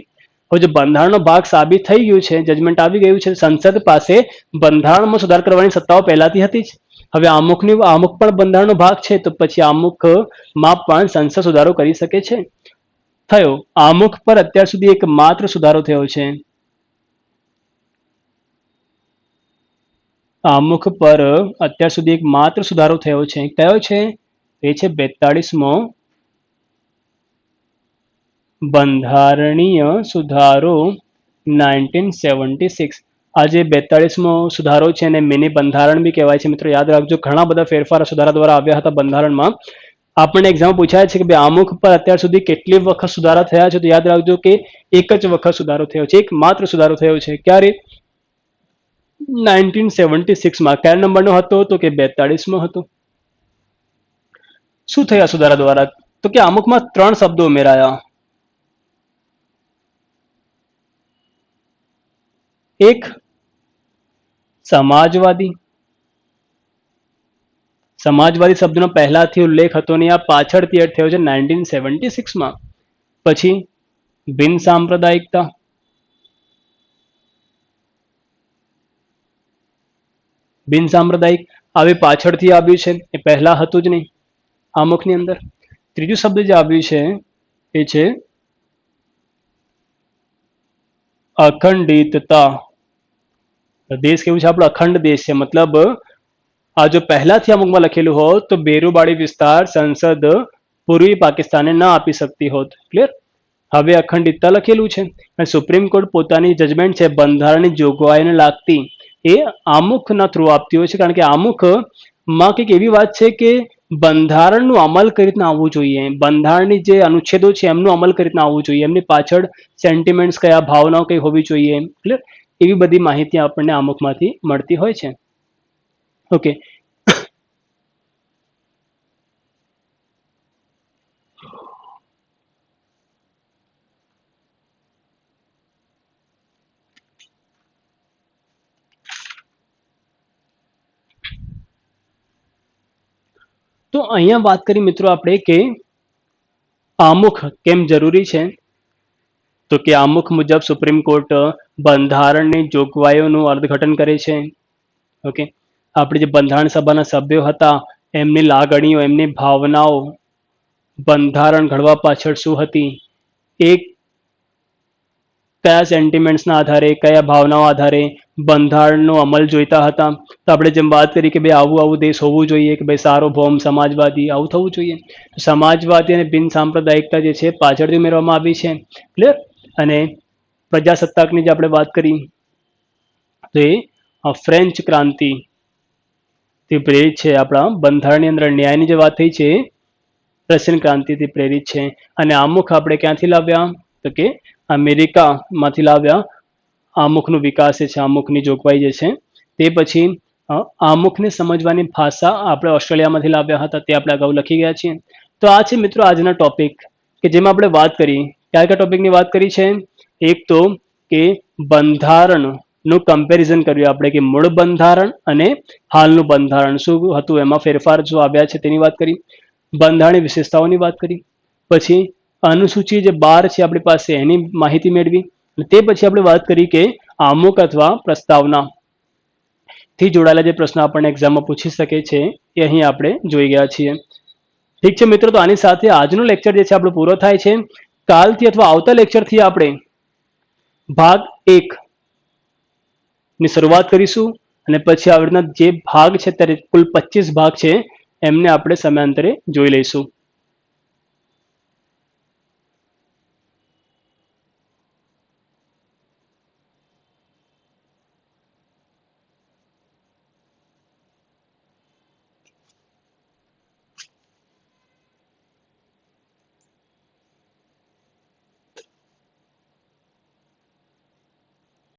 હવે જો બંધારણનો ભાગ સાબિત થઈ ગયું છે, જજમેન્ટ આવી ગયું છે, સંસદ પાસે બંધારણમાં સુધાર કરવાની સત્તાઓ પહેલાથી હતી જ. હવે આમુખ પણ બંધારણનો ભાગ છે, તો પછી આમુખમાં પણ સંસદ સુધારો કરી શકે છે. થયો. આમુખ પર અત્યાર સુધી એક માત્ર સુધારો થયો છે. આમુખ પર અત્યાર સુધી એક માત્ર સુધારો થયો છે. કયો છે? એ છે 42મો બંધારણીય સુધારો 1976. આ જે 42મો સુધારો છે એને મિની બંધારણ બી કહેવાય છે. મિત્રો યાદ રાખજો, ઘણા બધા ફેરફાર સુધારા દ્વારા આવ્યા હતા બંધારણમાં. આપણને એક્ઝામ પૂછાય છે કે ભાઈ આમુખ પર અત્યાર સુધી કેટલી વખત સુધારા થયા છે, તો યાદ રાખજો કે એક જ વખત સુધારો થયો છે, એક માત્ર સુધારો થયો છે. ક્યારે? 1976માં. કયા નંબરનો હતો, તો કે 42મો હતો. શું થયા સુધારા દ્વારા, તો કે આમુખમાં 3 શબ્દો ઉમેરાયા. એક સમાજવાદી, સમાજવાદી શબ્દનો પહેલાથી ઉલ્લેખ હતો ને આ પાછળથી એડ થયો છે 1976માં. પછી બિન સાંપ્રદાયિકતા, બિન સાંપ્રદાયિક આવી પાછળથી આવ્યું છે, એ પહેલા હતું જ નહીં આમુખની અંદર. ત્રીજું શબ્દ જે આવ્યું છે એ છે અખંડિતતા. દેશ કેવું છે આપણો? અખંડ દેશ છે. મતલબ આ જો પહેલાથી અમુકમાં લખેલું હોત તો બેરુબાડી વિસ્તાર સંસદ પૂર્વી પાકિસ્તાને ના આપી શકતી હોત. ક્લિયર? હવે અખંડિતતા લખેલું છે અને સુપ્રીમ કોર્ટ પોતાની જજમેન્ટ છે બંધારણની જોગવાઈને લાગતી એ આમુખના થ્રુ આપતી હોય છે, કારણ કે આમુખમાં કંઈક એવી વાત છે કે બંધારણનું અમલ કઈ રીતના આવવું જોઈએ, બંધારણની જે અનુચ્છેદો છે એમનું અમલ કઈ રીતના આવવું જોઈએ, એમની પાછળ સેન્ટિમેન્ટ્સ કયા, ભાવનાઓ કઈ હોવી જોઈએ, ક્લિયર? એવી બધી માહિતી આપણને આમુખમાંથી મળતી હોય છે. ઓકે, તો અહીંયા વાત કરી મિત્રો આપણે કે આમુખ કેમ જરૂરી છે. તો કે આમુખ મુજબ સુપ્રીમ કોર્ટ બંધારણની જોગવાઈઓનું અર્થઘટન કરે છે. ઓકે, આપણે જે બંધારણ સભાના સભ્યો હતા એમની લાગણીઓ, એમની ભાવનાઓ બંધારણ ઘડવા પાછળ શું હતી, એ કયા સેન્ટિમેન્ટ્સના આધારે, કયા ભાવનાઓ આધારે બંધારણનો અમલ જોઈતા હતા. તો આપણે જેમ વાત કરી કે ભાઈ આવું આવું દેશ હોવું જોઈએ, કે ભાઈ સાર્વભૌમ સમાજવાદી આવું થવું જોઈએ. સમાજવાદી અને બિન સાંપ્રદાયિકતા જે છે પાછળથી ઉમેરવામાં આવી છે. ક્લિયર? અને પ્રજાસત્તાકની જે આપણે વાત કરી તો એ ફ્રેન્ચ ક્રાંતિ થી પ્રેરિત છે. આપણા બંધારણની અંદર ન્યાયની જે વાત થઈ છે રશિયન ક્રાંતિથી પ્રેરિત છે. અને આમુખ આપણે ક્યાંથી લાવ્યા? તો કે અમેરિકામાંથી લાવ્યા. આમુખનો વિકાસ છે, આમુખની જોગવાઈ જે છે તે પછી આમુખને સમજવાની ભાષા આપણે ઓસ્ટ્રેલિયામાંથી લાવ્યા હતા, તે આપણે અગાઉ લખી ગયા છીએ. તો આ છે મિત્રો આજના ટોપિક કે જેમાં આપણે વાત કરી. કયા કયા ટોપિકની વાત કરી છે? એક તો કે બંધારણનું કમ્પેરિઝન કર્યું આપણે, કે મૂળ બંધારણ અને હાલનું બંધારણ શું હતું, એમાં ફેરફાર જો આવ્યા છે તેની વાત કરી. બંધારણની વિશેષતાઓની વાત કરી. પછી અનુસૂચિ જે 12 છે આપણી પાસે એની માહિતી મેળવી. તે પછી આપણે વાત કરી કે આમુખ અથવા પ્રસ્તાવના થી જોડાયેલા જે પ્રશ્નો આપણને એક્ઝામમાં પૂછી શકે છે એ અહીં આપણે જોઈ ગયા છીએ. ઠીક છે મિત્રો, તો આની સાથે આજનો લેક્ચર જે છે આપણો પૂરો થાય છે. કાલથી અથવા આવતા લેક્ચરથી આપણે ભાગ 1 ની શરૂઆત કરીશું અને પછી આવી રીતના જે ભાગ છે ત્યારે કુલ 25 ભાગ છે એમને આપણે સમયાંતરે જોઈ લઈશું.